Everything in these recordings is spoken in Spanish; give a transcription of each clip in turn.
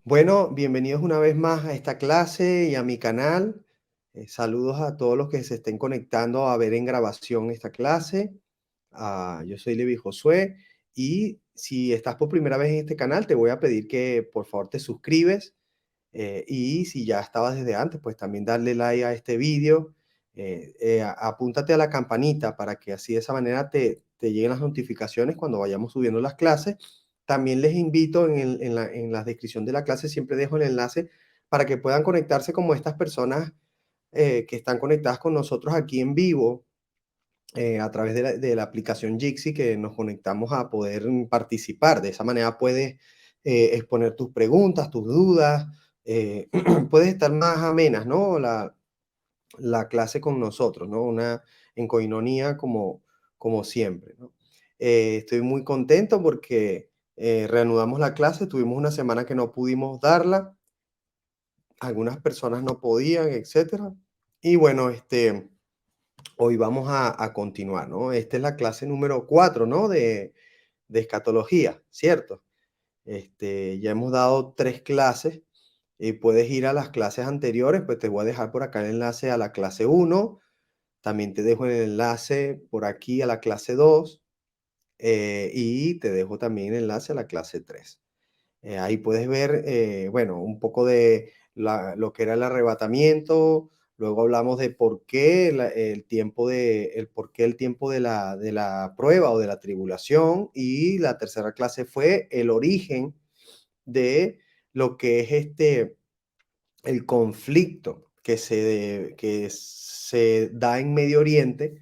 Bueno, bienvenidos una vez más a esta clase y a mi canal. Saludos a todos los que se estén conectando a ver en grabación esta clase. Yo soy Levi Josué y si estás por primera vez en este canal, te voy a pedir que por favor te suscribes y si ya estabas desde antes, pues también darle like a este vídeo. Apúntate a la campanita para que así de esa manera te lleguen las notificaciones cuando vayamos subiendo las clases. También les invito en la descripción de la clase, siempre dejo el enlace para que puedan conectarse como estas personas que están conectadas con nosotros aquí en vivo a través de la aplicación Jitsi, que nos conectamos a poder participar. De esa manera puedes exponer tus preguntas, tus dudas, puedes estar más amenas, ¿no? La clase con nosotros, ¿no? En coinonía como siempre, ¿no? Estoy muy contento porque reanudamos la clase, tuvimos una semana que no pudimos darla, algunas personas no podían, etcétera. Y bueno, hoy vamos a continuar, ¿no? Esta es la clase número 4, ¿no? De escatología, ¿cierto? Ya hemos dado 3 clases y puedes ir a las clases anteriores, pues te voy a dejar por acá el enlace a la clase 1. También te dejo el enlace por aquí a la clase 2 y te dejo también el enlace a la clase 3. Ahí puedes ver, bueno, un poco de lo que era el arrebatamiento. Luego hablamos de por qué el tiempo de la prueba o de la tribulación. Y la tercera clase fue el origen de lo que es el conflicto que se da en Medio Oriente,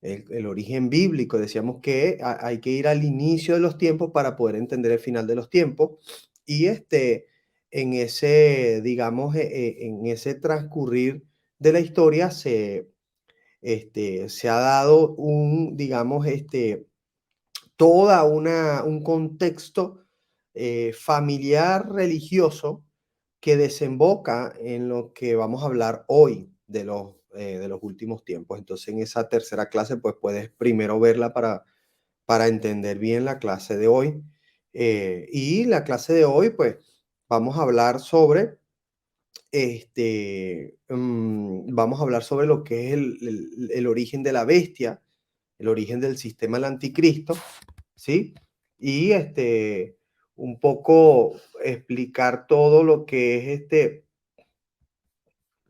el origen bíblico. Decíamos que hay que ir al inicio de los tiempos para poder entender el final de los tiempos. Y en ese, digamos, en ese transcurrir de la historia se ha dado digamos, un contexto familiar religioso que desemboca en lo que vamos a hablar hoy de los últimos tiempos. Entonces, en esa tercera clase, pues puedes primero verla para entender bien la clase de hoy. Y la clase de hoy, pues vamos a hablar sobre, vamos a hablar sobre lo que es el origen de la bestia, el origen del sistema del anticristo, ¿sí? Y un poco explicar todo lo que es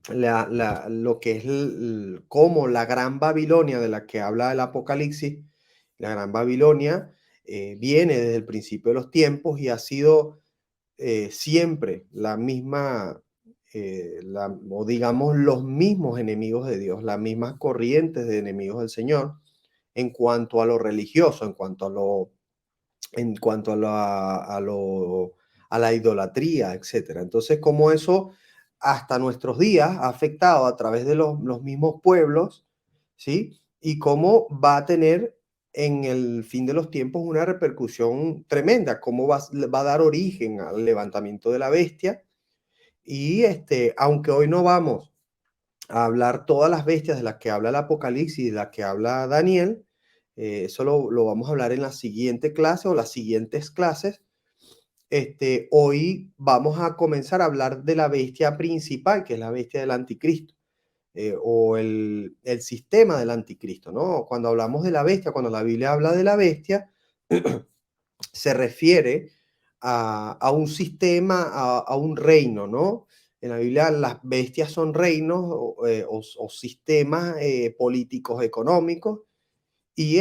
lo que es como la Gran Babilonia de la que habla el Apocalipsis. La Gran Babilonia viene desde el principio de los tiempos y ha sido siempre la misma, o digamos los mismos enemigos de Dios, las mismas corrientes de enemigos del Señor en cuanto a lo religioso, a la idolatría, etcétera. Entonces, como eso hasta nuestros días ha afectado a través de los mismos pueblos, ¿sí? Y cómo va a tener en el fin de los tiempos una repercusión tremenda, cómo va a dar origen al levantamiento de la bestia. Y aunque hoy no vamos a hablar todas las bestias de las que habla el Apocalipsis y de las que habla Daniel, eso lo vamos a hablar en la siguiente clase o las siguientes clases. Hoy vamos a comenzar a hablar de la bestia principal, que es la bestia del anticristo, o el sistema del anticristo, ¿no? Cuando hablamos de la bestia, cuando la Biblia habla de la bestia, se refiere a un sistema, a un reino, ¿no? En la Biblia las bestias son reinos o sistemas políticos económicos y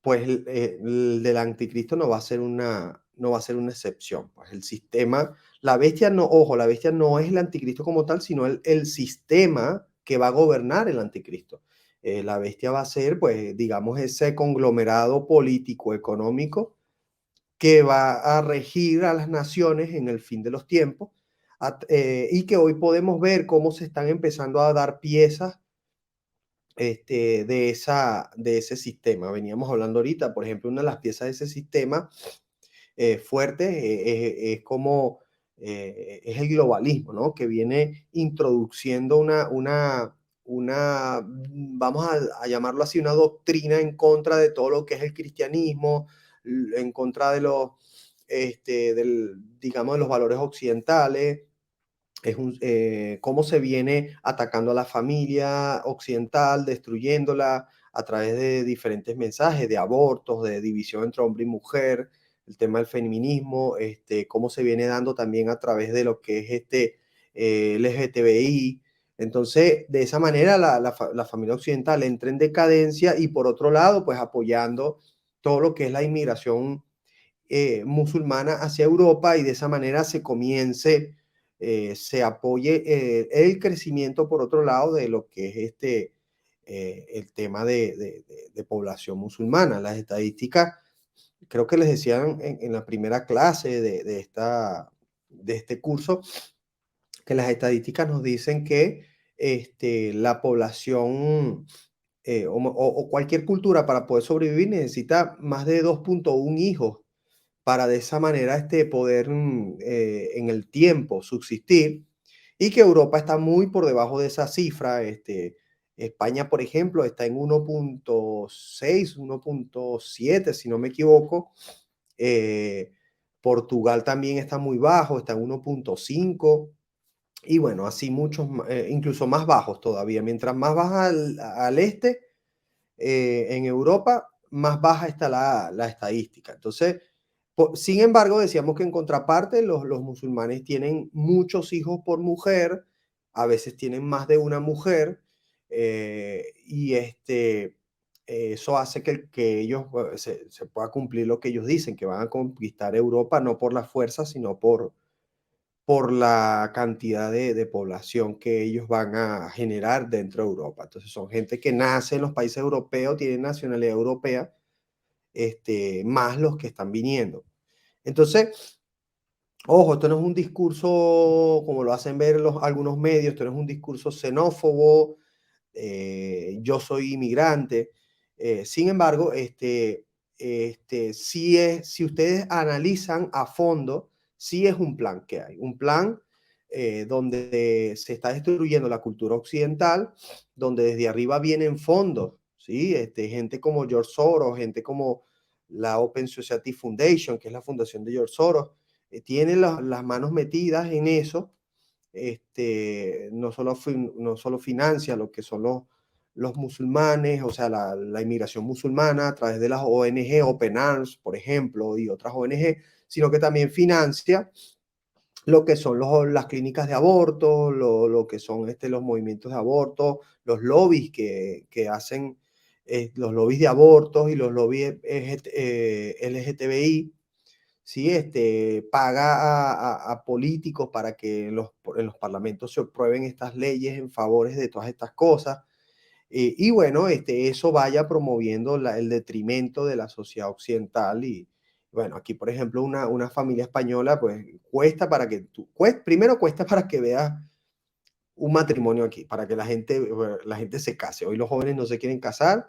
pues el del anticristo no va a ser una excepción. Pues el sistema, la bestia no, ojo, la bestia no es el anticristo como tal, sino el sistema que va a gobernar el anticristo. La bestia va a ser, pues, digamos, ese conglomerado político, económico, que va a regir a las naciones en el fin de los tiempos, y que hoy podemos ver cómo se están empezando a dar piezas de ese sistema. Veníamos hablando ahorita, por ejemplo, una de las piezas de ese sistema fuerte es como es el globalismo, ¿no? Que viene introduciendo vamos a llamarlo así, una doctrina en contra de todo lo que es el cristianismo, en contra digamos, de los valores occidentales, cómo se viene atacando a la familia occidental, destruyéndola a través de diferentes mensajes, de abortos, de división entre hombre y mujer, el tema del feminismo, cómo se viene dando también a través de lo que es LGTBI. Entonces, de esa manera la familia occidental entra en decadencia y por otro lado, pues apoyando todo lo que es la inmigración musulmana hacia Europa y de esa manera se apoye el crecimiento, por otro lado, de lo que es el tema de población musulmana. Las estadísticas, creo que les decían en la primera clase de este curso, que las estadísticas nos dicen que la población o cualquier cultura para poder sobrevivir necesita más de 2.1 hijos para de esa manera poder en el tiempo subsistir y que Europa está muy por debajo de esa cifra. España, por ejemplo, está en 1.6, 1.7, si no me equivoco. Eh, Portugal también está muy bajo, está en 1.5. Y bueno, así muchos, incluso más bajos todavía. Mientras más baja al este, en Europa, más baja está la estadística. Entonces, sin embargo, decíamos que en contraparte los musulmanes tienen muchos hijos por mujer, a veces tienen más de una mujer, y eso hace que ellos se pueda cumplir lo que ellos dicen, que van a conquistar Europa no por la fuerza, sino por la cantidad de población que ellos van a generar dentro de Europa. Entonces son gente que nace en los países europeos, tienen nacionalidad europea, más los que están viniendo. Entonces, ojo, esto no es un discurso como lo hacen ver algunos medios, esto no es un discurso xenófobo, yo soy inmigrante. Sin embargo, si ustedes analizan a fondo, sí es un plan que hay, un plan donde se está destruyendo la cultura occidental, donde desde arriba vienen fondos, ¿sí? Gente como George Soros, gente como la Open Society Foundation, que es la fundación de George Soros, tienen las manos metidas en eso. No solo financia lo que son los musulmanes, o sea, la inmigración musulmana a través de las ONG, Open Arms, por ejemplo, y otras ONG, sino que también financia lo que son las clínicas de aborto, lo que son los movimientos de aborto, los lobbies que hacen, los lobbies de abortos y los lobbies LGTBI. Sí, paga a políticos para que en los parlamentos se aprueben estas leyes en favores de todas estas cosas. Y bueno, eso vaya promoviendo el detrimento de la sociedad occidental. Y bueno, aquí, por ejemplo, una familia española, pues cuesta para que primero cuesta para que veas un matrimonio aquí, para que la gente se case. Hoy los jóvenes no se quieren casar,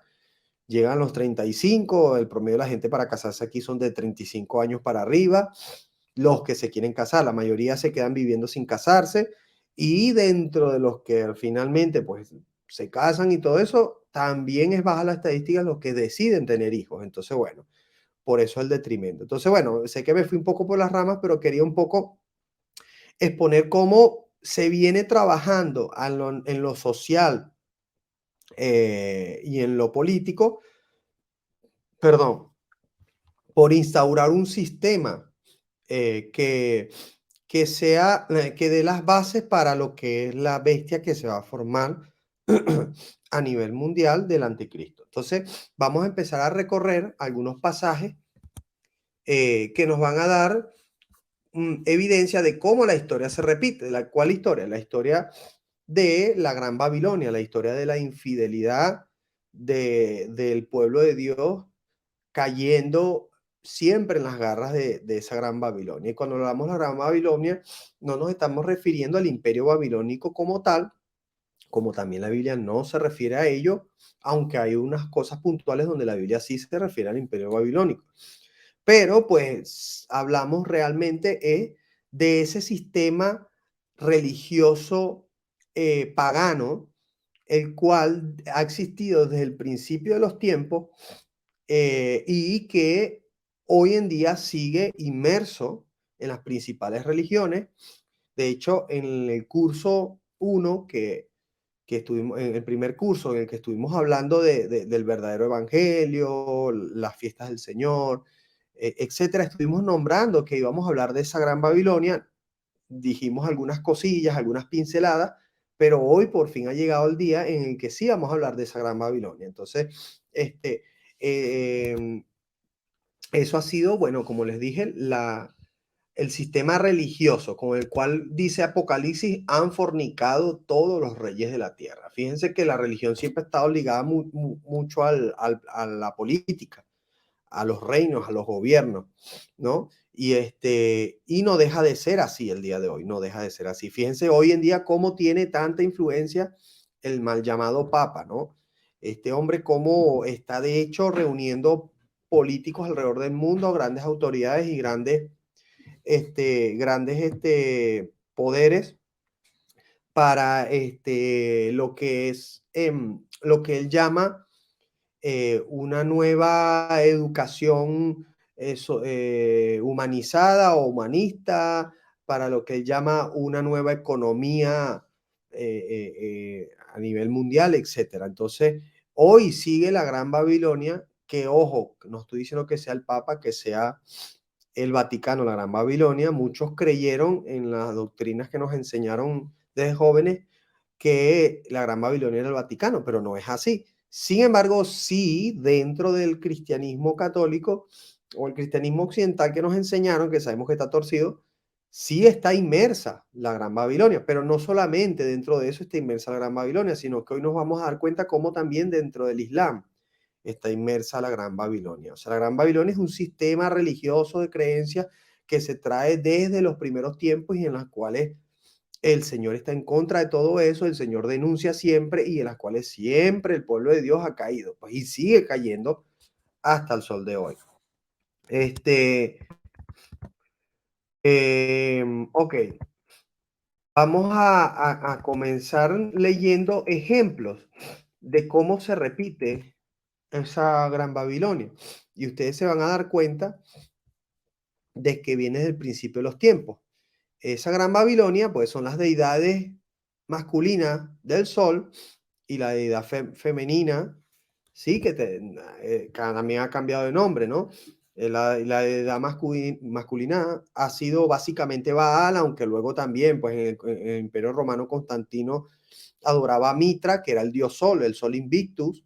llegan a los 35, el promedio de la gente para casarse aquí son de 35 años para arriba. Los que se quieren casar, la mayoría se quedan viviendo sin casarse, y dentro de los que finalmente pues se casan y todo eso, también es baja la estadística los que deciden tener hijos. Entonces, bueno, por eso el detrimento. Entonces, bueno, sé que me fui un poco por las ramas, pero quería un poco exponer cómo se viene trabajando en lo social y en lo político, perdón, por instaurar un sistema que dé las bases para lo que es la bestia que se va a formar a nivel mundial del anticristo. Entonces, vamos a empezar a recorrer algunos pasajes que nos van a dar evidencia de cómo la historia se repite. ¿Cuál historia? La historia de la Gran Babilonia, la historia de la infidelidad del pueblo de Dios cayendo siempre en las garras de esa Gran Babilonia. Y cuando hablamos de la Gran Babilonia, no nos estamos refiriendo al imperio babilónico como tal, como también la Biblia no se refiere a ello, aunque hay unas cosas puntuales donde la Biblia sí se refiere al imperio babilónico. Pero pues hablamos realmente de ese sistema religioso pagano, el cual ha existido desde el principio de los tiempos y que hoy en día sigue inmerso en las principales religiones. De hecho, en el curso 1 que estuvimos, en el primer curso en el que estuvimos hablando del verdadero evangelio, las fiestas del Señor, etcétera, estuvimos nombrando que íbamos a hablar de esa gran Babilonia, dijimos algunas cosillas, algunas pinceladas, pero hoy por fin ha llegado el día en el que sí vamos a hablar de esa gran Babilonia. Entonces, eh, eso ha sido, bueno, como les dije, el sistema religioso con el cual dice Apocalipsis han fornicado todos los reyes de la tierra. Fíjense que la religión siempre ha estado ligada mucho a la política, a los reinos, a los gobiernos, ¿no? Y no deja de ser así el día de hoy, no deja de ser así. Fíjense hoy en día cómo tiene tanta influencia el mal llamado Papa, ¿no? Este hombre cómo está de hecho reuniendo políticos alrededor del mundo, grandes autoridades y grandes poderes para lo que es lo que él llama una nueva educación humanizada o humanista, para lo que él llama una nueva economía a nivel mundial, etcétera. Entonces, hoy sigue la Gran Babilonia, que ojo, no estoy diciendo que sea el Papa, que sea el Vaticano, la Gran Babilonia. Muchos creyeron en las doctrinas que nos enseñaron desde jóvenes que la Gran Babilonia era el Vaticano, pero no es así. Sin embargo, sí, dentro del cristianismo católico o el cristianismo occidental que nos enseñaron, que sabemos que está torcido, sí está inmersa la Gran Babilonia, pero no solamente dentro de eso está inmersa la Gran Babilonia, sino que hoy nos vamos a dar cuenta cómo también dentro del Islam está inmersa la Gran Babilonia. O sea, la Gran Babilonia es un sistema religioso de creencias que se trae desde los primeros tiempos y en las cuales el Señor está en contra de todo eso, el Señor denuncia siempre y en las cuales siempre el pueblo de Dios ha caído, pues, y sigue cayendo hasta el sol de hoy. Ok, vamos a comenzar leyendo ejemplos de cómo se repite esa Gran Babilonia. Y ustedes se van a dar cuenta de que viene desde el principio de los tiempos. Esa Gran Babilonia, pues son las deidades masculinas del sol y la deidad femenina, sí, que también ha cambiado de nombre, ¿no? La deidad masculina ha sido básicamente Baal, aunque luego también, pues en el Imperio Romano Constantino adoraba a Mitra, que era el dios sol, el sol invictus.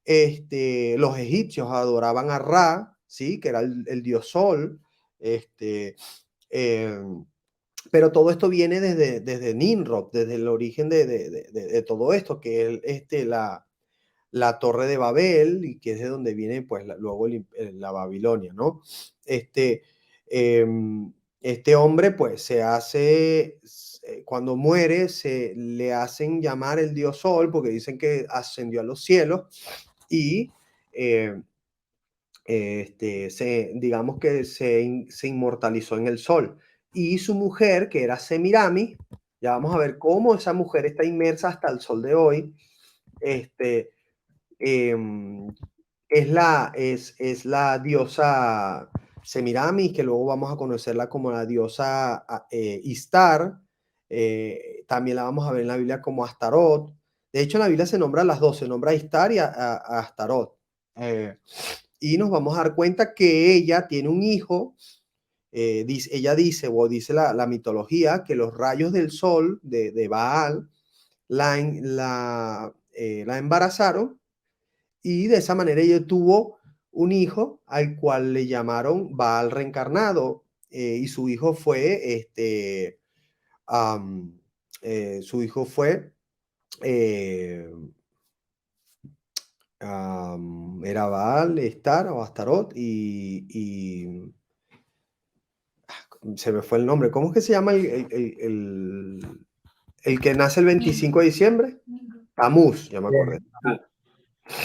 Los egipcios adoraban a Ra, sí, que era el dios sol. Este, eh, pero todo esto viene desde Nimrod, desde el origen de todo esto, que es la Torre de Babel, y que es de donde viene pues luego la Babilonia, ¿no? Este, eh, este hombre pues se hace, cuando muere, se le hacen llamar el dios Sol, porque dicen que ascendió a los cielos, y eh, digamos que se inmortalizó en el sol. Y su mujer, que era Semiramis, ya vamos a ver cómo esa mujer está inmersa hasta el sol de hoy, em, es la diosa Semiramis, que luego vamos a conocerla como la diosa Istar. También la vamos a ver en la Biblia como Astarot. De hecho, en la Biblia se nombra a las dos, se nombra a Istar y a Astarot. Y nos vamos a dar cuenta que ella tiene un hijo. Ella dice, o dice la mitología, que los rayos del sol de Baal la embarazaron, y de esa manera ella tuvo un hijo al cual le llamaron Baal reencarnado, y su hijo fue, um, su hijo fue, eh, era Baal, Estar o Astarot, y se me fue el nombre. ¿Cómo es que se llama el que nace el 25 de diciembre? Tamuz, ya me acordé.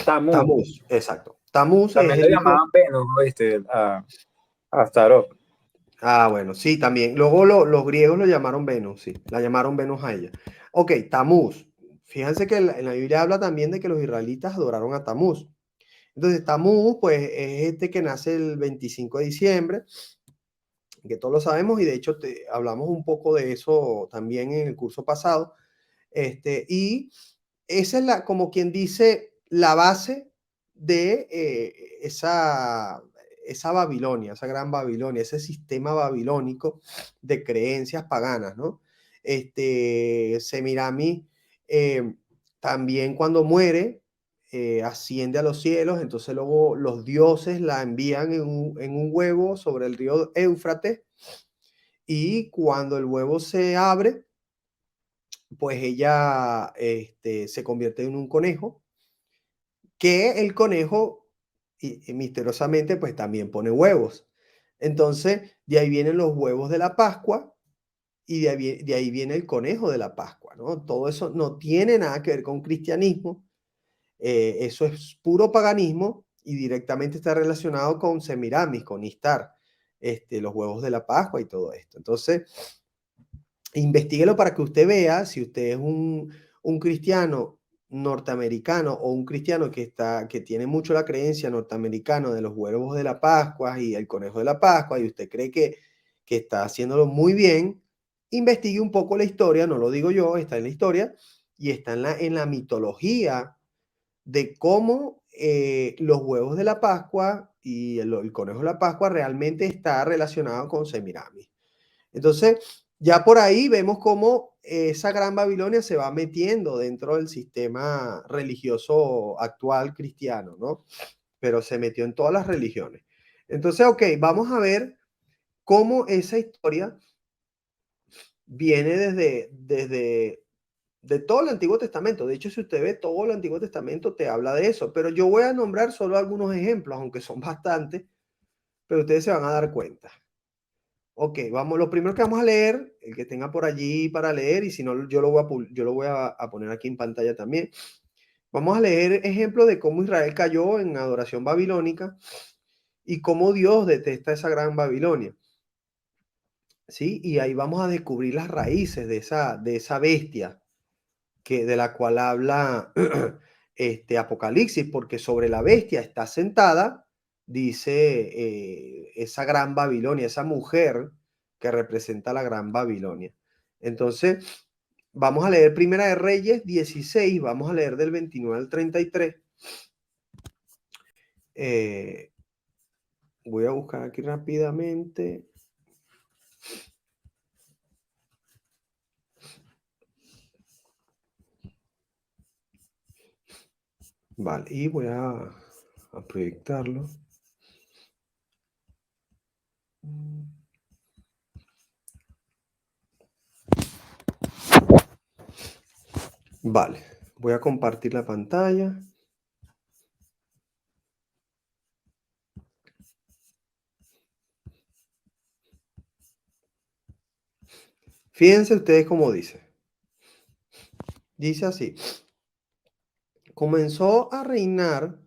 Tamu. Tamuz, exacto. Tamuz es También el le hijo. llamaban Venus, ¿viste? A Astaroth. Ah, bueno, sí, también. Luego los griegos lo llamaron Venus, sí, la llamaron Venus a ella. Ok, Tamuz. Fíjense que en la Biblia habla también de que los israelitas adoraron a Tamuz. Entonces, Tammuz, pues, es este que nace el 25 de diciembre, que todos lo sabemos, y de hecho hablamos un poco de eso también en el curso pasado. Y esa es la, como quien dice, la base de esa Babilonia, esa gran Babilonia, ese sistema babilónico de creencias paganas, ¿no? Semiramis también cuando muere, asciende a los cielos, entonces luego los dioses la envían en un huevo sobre el río Éufrates, y cuando el huevo se abre, pues ella se convierte en un conejo, que el conejo y misteriosamente pues también pone huevos. Entonces, de ahí vienen los huevos de la Pascua y de ahí viene el conejo de la Pascua, ¿no? Todo eso no tiene nada que ver con cristianismo, eso es puro paganismo y directamente está relacionado con Semiramis, con Istar, los huevos de la Pascua y todo esto. Entonces, investíguelo para que usted vea si usted es un cristiano norteamericano o un cristiano que tiene mucho la creencia norteamericana de los huevos de la Pascua y el conejo de la Pascua, y usted cree que está haciéndolo muy bien. Investigue un poco la historia, no lo digo yo, está en la historia y está en la mitología de cómo los huevos de la Pascua y el conejo de la Pascua realmente está relacionado con Semiramis. Entonces, ya por ahí vemos cómo esa gran Babilonia se va metiendo dentro del sistema religioso actual cristiano, ¿no? Pero se metió en todas las religiones. Entonces, ok, vamos a ver cómo esa historia viene de todo el Antiguo Testamento. De hecho, si usted ve todo el Antiguo Testamento, te habla de eso. Pero yo voy a nombrar solo algunos ejemplos, aunque son bastantes, pero ustedes se van a dar cuenta. Ok, vamos, lo primero que vamos a leer, el que tenga por allí para leer, y si no, yo lo voy a poner aquí en pantalla también. Vamos a leer ejemplos de cómo Israel cayó en adoración babilónica y cómo Dios detesta esa gran Babilonia. ¿Sí? Y ahí vamos a descubrir las raíces de esa bestia de la cual habla Apocalipsis, porque sobre la bestia está sentada, dice esa gran Babilonia, esa mujer que representa la gran Babilonia. Entonces, vamos a leer Primera de Reyes 16, vamos a leer del 29 al 33. Voy a buscar aquí rápidamente. Vale, y voy a proyectarlo. Vale, voy a compartir la pantalla. Fíjense ustedes cómo dice. Dice así. Comenzó a reinar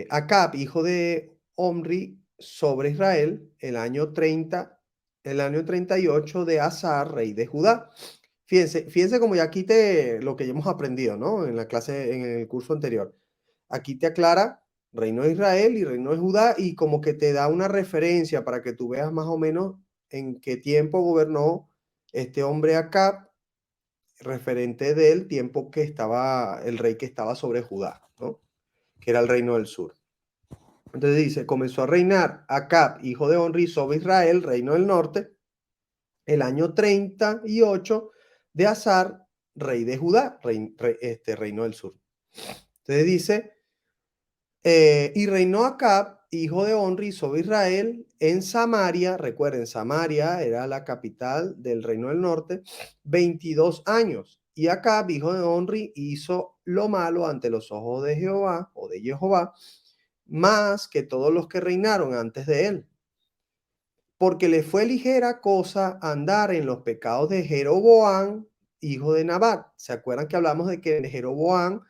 Acab, hijo de Omri, sobre Israel el año 38 de Asar, rey de Judá. Fíjense como ya aquí lo que ya hemos aprendido, ¿no? En la clase, en el curso anterior. Aquí te aclara reino de Israel y reino de Judá, y como que te da una referencia para que tú veas más o menos en qué tiempo gobernó este hombre Acab, referente del tiempo que estaba el rey que estaba sobre Judá, ¿no? Que era el reino del sur. Entonces dice, comenzó a reinar Acab, hijo de Onri, sobre Israel, reino del norte, el año 38 de Asar, rey de Judá, reino del sur. Entonces dice, y reinó Acab, hijo de Onri, sobre Israel, en Samaria. Recuerden, Samaria era la capital del reino del norte, 22 años. Y Acab, hijo de Onri, hizo lo malo ante los ojos de Jehová, o de Jehová, más que todos los que reinaron antes de él, porque le fue ligera cosa andar en los pecados de Jeroboam, hijo de Nabat. ¿Se acuerdan que hablamos de que Jeroboam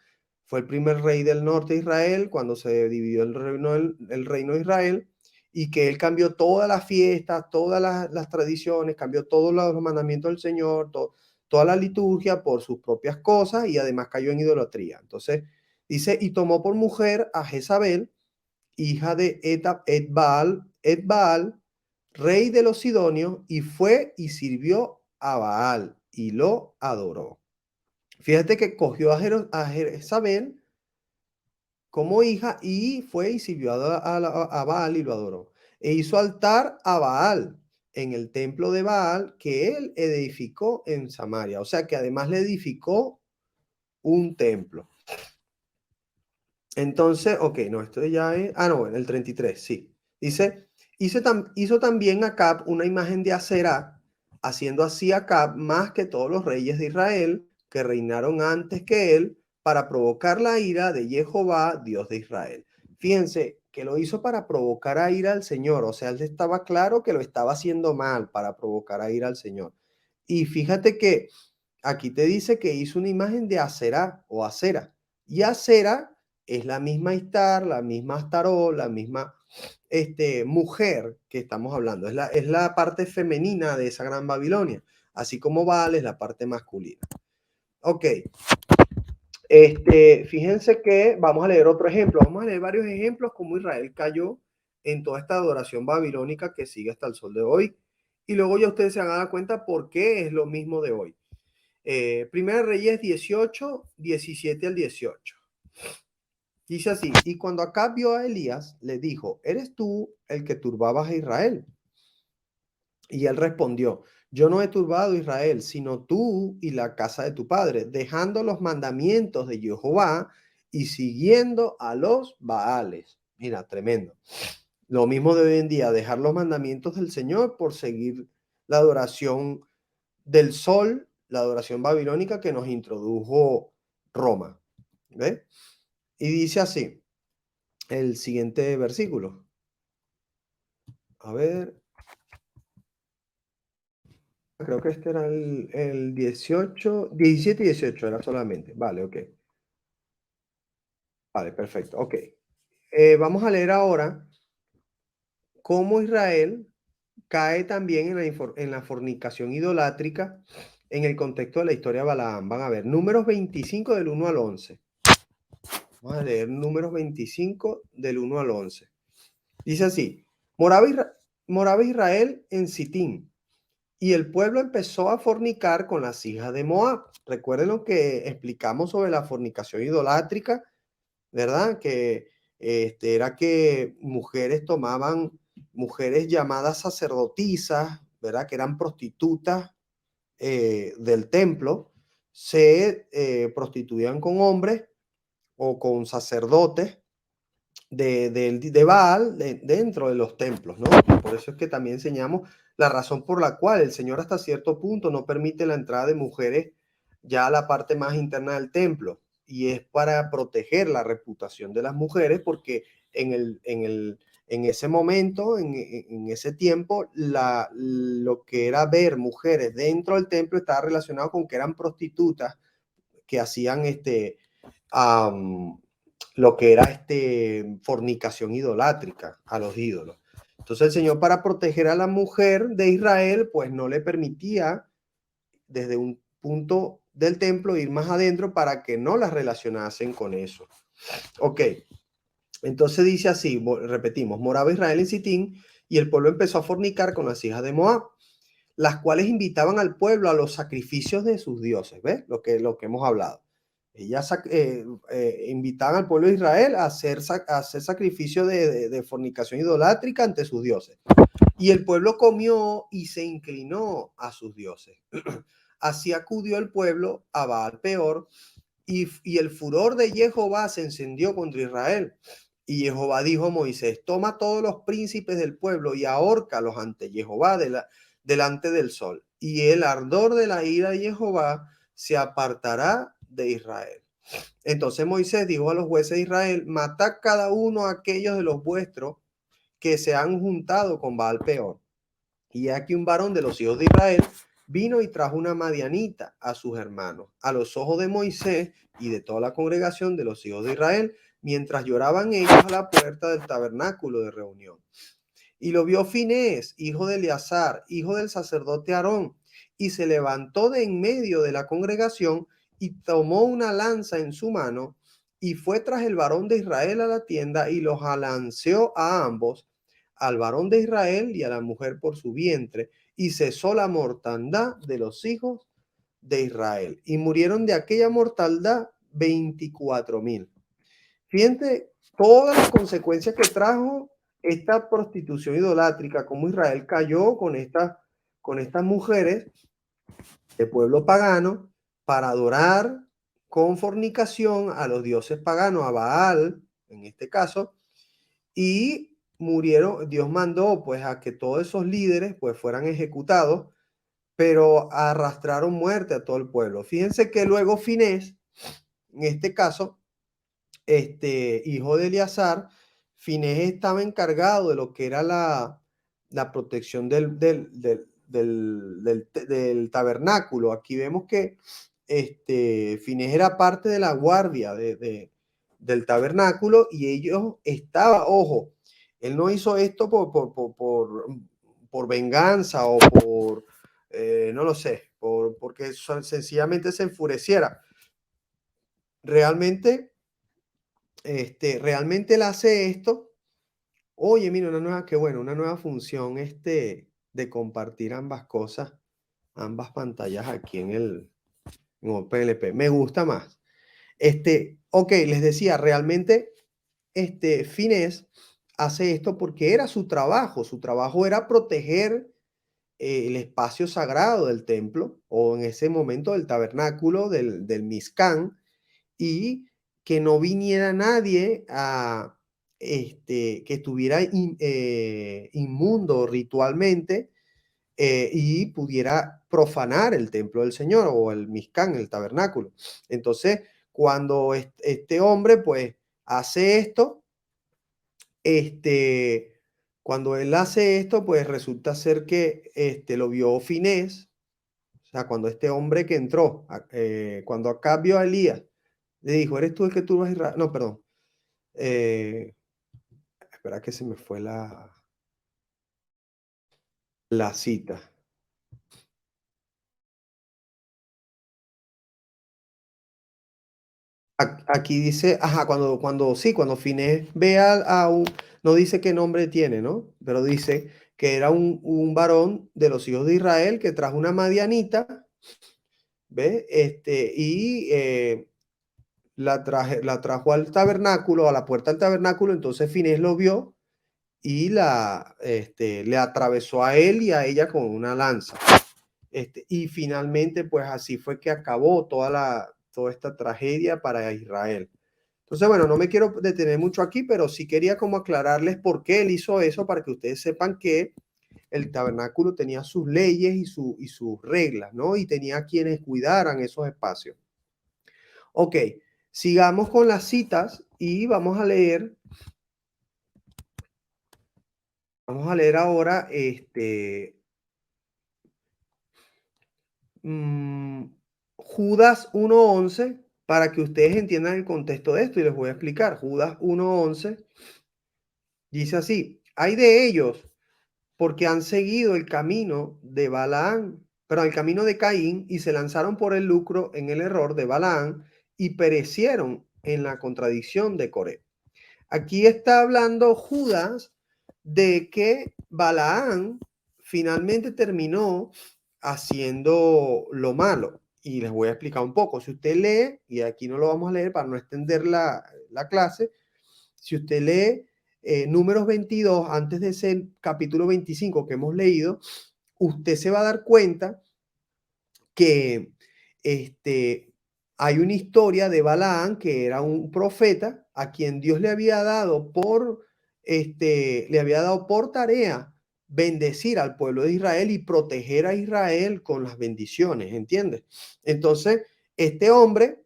fue el primer rey del norte de Israel cuando se dividió el reino de Israel, y que él cambió todas las fiestas, todas las tradiciones, cambió todos los mandamientos del Señor, toda la liturgia por sus propias cosas, y además cayó en idolatría? Entonces Dice, y tomó por mujer a Jezabel, hija de Edbaal, rey de los Sidonios, y fue y sirvió a Baal y lo adoró. Fíjate que cogió a Jezabel como hija y fue y sirvió a Baal y lo adoró. E hizo altar a Baal en el templo de Baal que él edificó en Samaria. O sea que además le edificó un templo. Entonces, ok, no, esto ya es... Ah, no, bueno, el 33, sí. Dice, hizo también Acab una imagen de Aserá, haciendo así Acab más que todos los reyes de Israel que reinaron antes que él, para provocar la ira de Jehová, Dios de Israel. Fíjense que lo hizo para provocar a ira al Señor, o sea, él estaba claro que lo estaba haciendo mal para provocar a ira al Señor. Y fíjate que aquí te dice que hizo una imagen de Aserá o Acera, y Acera es la misma Istar, la misma Astaró, la misma mujer que estamos hablando. Es la parte femenina de esa gran Babilonia, así como Baal es la parte masculina. Ok, fíjense que vamos a leer otro ejemplo. Vamos a leer varios ejemplos como Israel cayó en toda esta adoración babilónica que sigue hasta el sol de hoy. Y luego ya ustedes se van a dar cuenta por qué es lo mismo de hoy. Primera Reyes 18, 17 al 18. Dice así, y cuando Acab vio a Elías, le dijo, ¿eres tú el que turbabas a Israel? Y él respondió, yo no he turbado a Israel, sino tú y la casa de tu padre, dejando los mandamientos de Jehová y siguiendo a los Baales. Mira, tremendo. Lo mismo de hoy en día, dejar los mandamientos del Señor por seguir la adoración del sol, la adoración babilónica que nos introdujo Roma. ¿Ves? Y dice así, el siguiente versículo. A ver, creo que este era el 18, 17 y 18 era solamente. Vale, ok. Vale, perfecto. Ok. Vamos a leer ahora cómo Israel cae también en la fornicación idolátrica en el contexto de la historia de Balaam. Van a ver, números 25 del 1 al 11. Vamos a leer números 25 del 1 al 11. Dice así, moraba Israel en Sitín, y el pueblo empezó a fornicar con las hijas de Moab. Recuerden lo que explicamos sobre la fornicación idolátrica, ¿verdad? Que era que mujeres tomaban, mujeres llamadas sacerdotisas, ¿verdad? Que eran prostitutas del templo, se prostituían con hombres o con sacerdotes de Baal dentro de los templos, ¿no? Por eso es que también enseñamos la razón por la cual el Señor hasta cierto punto no permite la entrada de mujeres ya a la parte más interna del templo, y es para proteger la reputación de las mujeres, porque en ese momento, en ese tiempo, lo que era ver mujeres dentro del templo estaba relacionado con que eran prostitutas que hacían um, lo que era fornicación idolátrica a los ídolos. Entonces el Señor, para proteger a la mujer de Israel, pues no le permitía desde un punto del templo ir más adentro para que no las relacionasen con eso. Ok, entonces dice así, repetimos, moraba Israel en Sitín y el pueblo empezó a fornicar con las hijas de Moab, las cuales invitaban al pueblo a los sacrificios de sus dioses. ¿Ves? Lo que hemos hablado. Ellas invitaban al pueblo de Israel a hacer sacrificio de fornicación idolátrica ante sus dioses. Y el pueblo comió y se inclinó a sus dioses. Así acudió el pueblo a Baal Peor, y el furor de Jehová se encendió contra Israel. Y Jehová dijo a Moisés, toma todos los príncipes del pueblo y ahórcalos ante Jehová delante del sol. Y el ardor de la ira de Jehová se apartará de Israel. Entonces Moisés dijo a los jueces de Israel, matad cada uno a aquellos de los vuestros que se han juntado con Baal Peor. Y aquí un varón de los hijos de Israel vino y trajo una madianita a sus hermanos, a los ojos de Moisés y de toda la congregación de los hijos de Israel, mientras lloraban ellos a la puerta del tabernáculo de reunión. Y lo vio Finés, hijo de Eleazar, hijo del sacerdote Aarón, y se levantó de en medio de la congregación y tomó una lanza en su mano y fue tras el varón de Israel a la tienda y los alanceó a ambos, al varón de Israel y a la mujer por su vientre, y cesó la mortandad de los hijos de Israel. Y murieron de aquella mortandad 24,000. Fíjense todas las consecuencias que trajo esta prostitución idolátrica, como Israel cayó con estas mujeres de pueblo pagano para adorar con fornicación a los dioses paganos, a Baal, en este caso, y murieron. Dios mandó pues a que todos esos líderes pues fueran ejecutados, pero arrastraron muerte a todo el pueblo. Fíjense que luego Finés, en este caso, hijo de Eleazar, Finés estaba encargado de lo que era la protección del tabernáculo. Aquí vemos que Finés era parte de la guardia del tabernáculo y ellos ojo, él no hizo esto por venganza o no lo sé, porque sencillamente se enfureciera. Realmente él hace esto. Oye, mira, una nueva función de compartir ambas cosas, ambas pantallas aquí en OpenLP. Me gusta más. Ok, les decía, realmente Finés hace esto porque era su trabajo. Su trabajo era proteger el espacio sagrado del templo, o en ese momento del tabernáculo, del Mizcán, y que no viniera nadie que estuviera inmundo ritualmente y pudiera profanar el templo del Señor o el Mizcán, el tabernáculo. Entonces, cuando este hombre pues hace esto, cuando él hace esto, pues resulta ser que lo vio Finés, o sea, cuando este hombre que entró, cuando acá vio a Elías, le dijo, ¿eres tú el que tú vas a Israel? No, perdón. Espera que se me fue la cita. Aquí dice, ajá, cuando Finés ve no dice qué nombre tiene, ¿no? Pero dice que era un varón de los hijos de Israel que trajo una madianita, ¿ve? La trajo al tabernáculo, a la puerta del tabernáculo, entonces Finés lo vio y le atravesó a él y a ella con una lanza. Y finalmente, pues así fue que acabó toda esta tragedia para Israel. Entonces, bueno, no me quiero detener mucho aquí, pero sí quería como aclararles por qué él hizo eso para que ustedes sepan que el tabernáculo tenía sus leyes y sus reglas, ¿no? Y tenía quienes cuidaran esos espacios. Ok, sigamos con las citas y vamos a leer ahora Judas 1:11 para que ustedes entiendan el contexto de esto y les voy a explicar. Judas 1:11 dice así, hay de ellos porque han seguido el camino de Balaán, pero el camino de Caín y se lanzaron por el lucro en el error de Balaán y perecieron en la contradicción de Coré. Aquí está hablando Judas de que Balaán finalmente terminó haciendo lo malo. Y les voy a explicar un poco. Si usted lee, y aquí no lo vamos a leer para no extender la clase, si usted lee Números 22, antes de ese capítulo 25 que hemos leído, usted se va a dar cuenta que hay una historia de Balaán, que era un profeta a quien Dios le había dado por tarea bendecir al pueblo de Israel y proteger a Israel con las bendiciones, ¿entiendes? Entonces, este hombre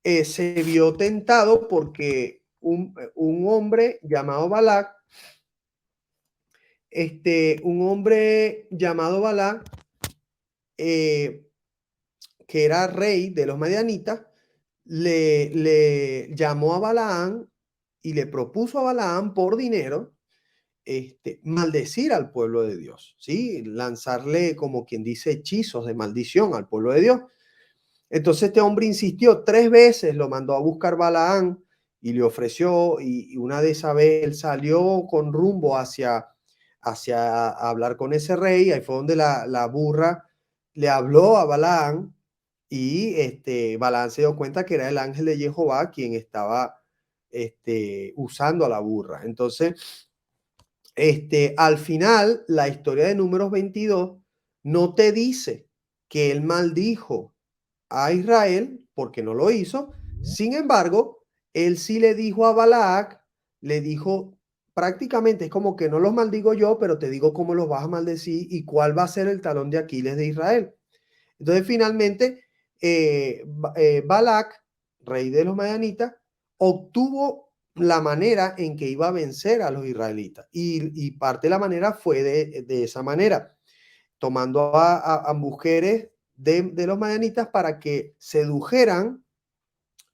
se vio tentado porque un hombre llamado Balac, que era rey de los madianitas, le llamó a Balaán y le propuso a Balaán por dinero maldecir al pueblo de Dios, ¿sí? Lanzarle, como quien dice, hechizos de maldición al pueblo de Dios. Entonces este hombre insistió 3 veces, lo mandó a buscar Balaán y le ofreció, y una de esas veces él salió con rumbo hacia hablar con ese rey. Ahí fue donde la burra le habló a Balaán, y Balaán se dio cuenta que era el ángel de Jehová quien estaba usando a la burra. Entonces, al final, la historia de Números 22 no te dice que él maldijo a Israel porque no lo hizo. Sin embargo, él sí le dijo a Balac, le dijo prácticamente, es como que no los maldigo yo, pero te digo cómo los vas a maldecir y cuál va a ser el talón de Aquiles de Israel. Entonces, finalmente, Balac, rey de los madianitas, obtuvo la manera en que iba a vencer a los israelitas. Y parte de la manera fue de esa manera, tomando a mujeres de los madianitas para que sedujeran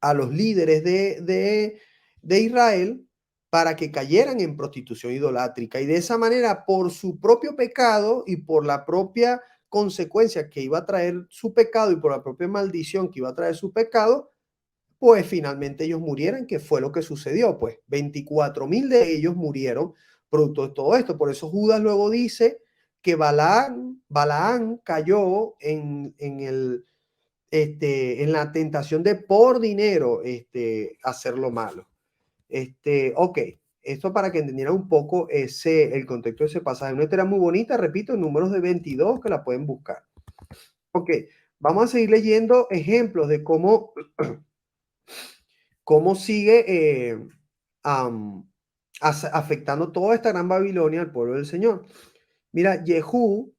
a los líderes de Israel para que cayeran en prostitución idolátrica. Y de esa manera, por su propio pecado y por la propia consecuencia que iba a traer su pecado y por la propia maldición que iba a traer su pecado, pues finalmente ellos murieran, que fue lo que sucedió. Pues 24,000 de ellos murieron producto de todo esto. Por eso Judas luego dice que Balaán cayó en la tentación de por dinero hacer lo malo. Ok, esto para que entendieran un poco el contexto de ese pasaje. Una historia muy bonita, repito, en Números de 22 que la pueden buscar. Ok, vamos a seguir leyendo ejemplos de cómo sigue afectando toda esta gran Babilonia al pueblo del Señor. Mira, Jehú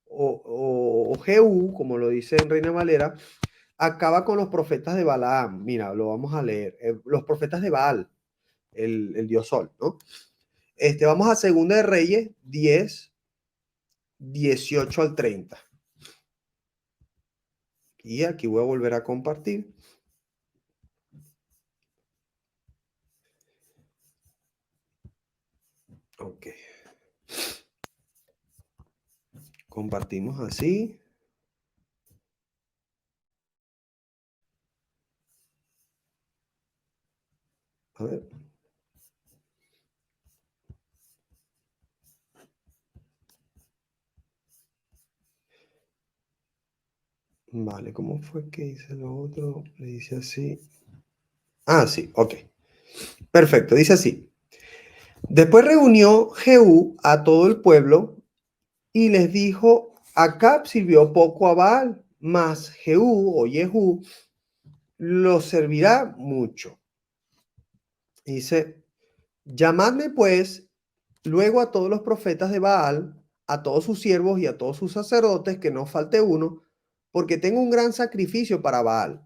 o Jehú, como lo dice en Reina Valera, acaba con los profetas de Balaam. Mira, lo vamos a leer. Los profetas de Baal, el dios Sol, ¿no? Vamos a Segunda de Reyes 10, 18 al 30. Y aquí voy a volver a compartir. Ok. Compartimos así. A ver. Vale, ¿cómo fue que hice lo otro? Le dice así. Ah, sí, ok. Perfecto, dice así. Después reunió Jehú a todo el pueblo y les dijo, Acab sirvió poco a Baal, mas Jehú o Jehú lo servirá mucho. Dice, llamadme pues luego a todos los profetas de Baal, a todos sus siervos y a todos sus sacerdotes, que no falte uno, porque tengo un gran sacrificio para Baal.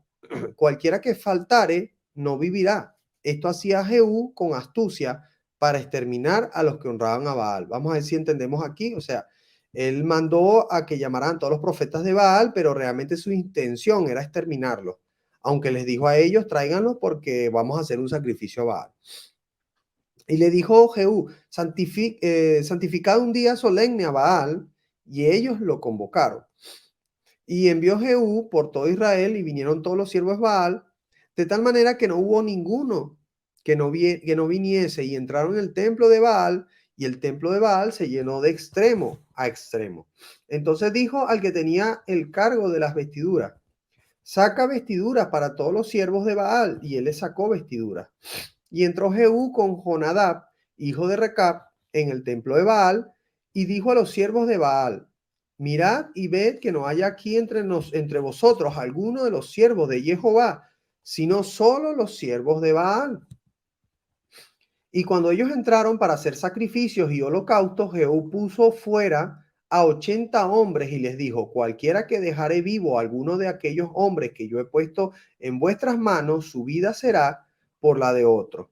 Cualquiera que faltare no vivirá. Esto hacía Jehú con astucia para exterminar a los que honraban a Baal. Vamos a ver si entendemos aquí. O sea, él mandó a que llamaran a todos los profetas de Baal, pero realmente su intención era exterminarlos. Aunque les dijo a ellos, tráiganlos porque vamos a hacer un sacrificio a Baal. Y le dijo Jehú, santificad un día solemne a Baal, y ellos lo convocaron. Y envió Jehú por todo Israel, y vinieron todos los siervos de Baal, de tal manera que no hubo ninguno que no viniese, y entraron en el templo de Baal, y el templo de Baal se llenó de extremo a extremo. Entonces dijo al que tenía el cargo de las vestiduras, saca vestiduras para todos los siervos de Baal, y él le sacó vestiduras. Y entró Jehú con Jonadab, hijo de Recab, en el templo de Baal, y dijo a los siervos de Baal, mirad y ved que no haya aquí entre vosotros alguno de los siervos de Jehová, sino solo los siervos de Baal. Y cuando ellos entraron para hacer sacrificios y holocaustos, Jehú puso fuera a 80 hombres y les dijo, cualquiera que dejare vivo a alguno de aquellos hombres que yo he puesto en vuestras manos, su vida será por la de otro.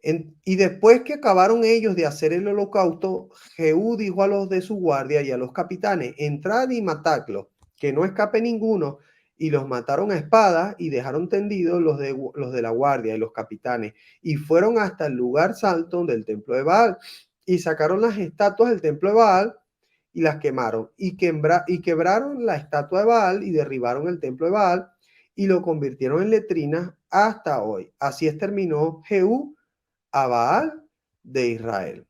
Y después que acabaron ellos de hacer el holocausto, Jehú dijo a los de su guardia y a los capitanes, entrad y matadlos, que no escape ninguno. Y los mataron a espada y dejaron tendidos los de la guardia y los capitanes. Y fueron hasta el lugar santo del templo de Baal. Y sacaron las estatuas del templo de Baal y las quemaron, y quebraron la estatua de Baal y derribaron el templo de Baal y lo convirtieron en letrinas hasta hoy. Así exterminó Jehú a Baal de Israel.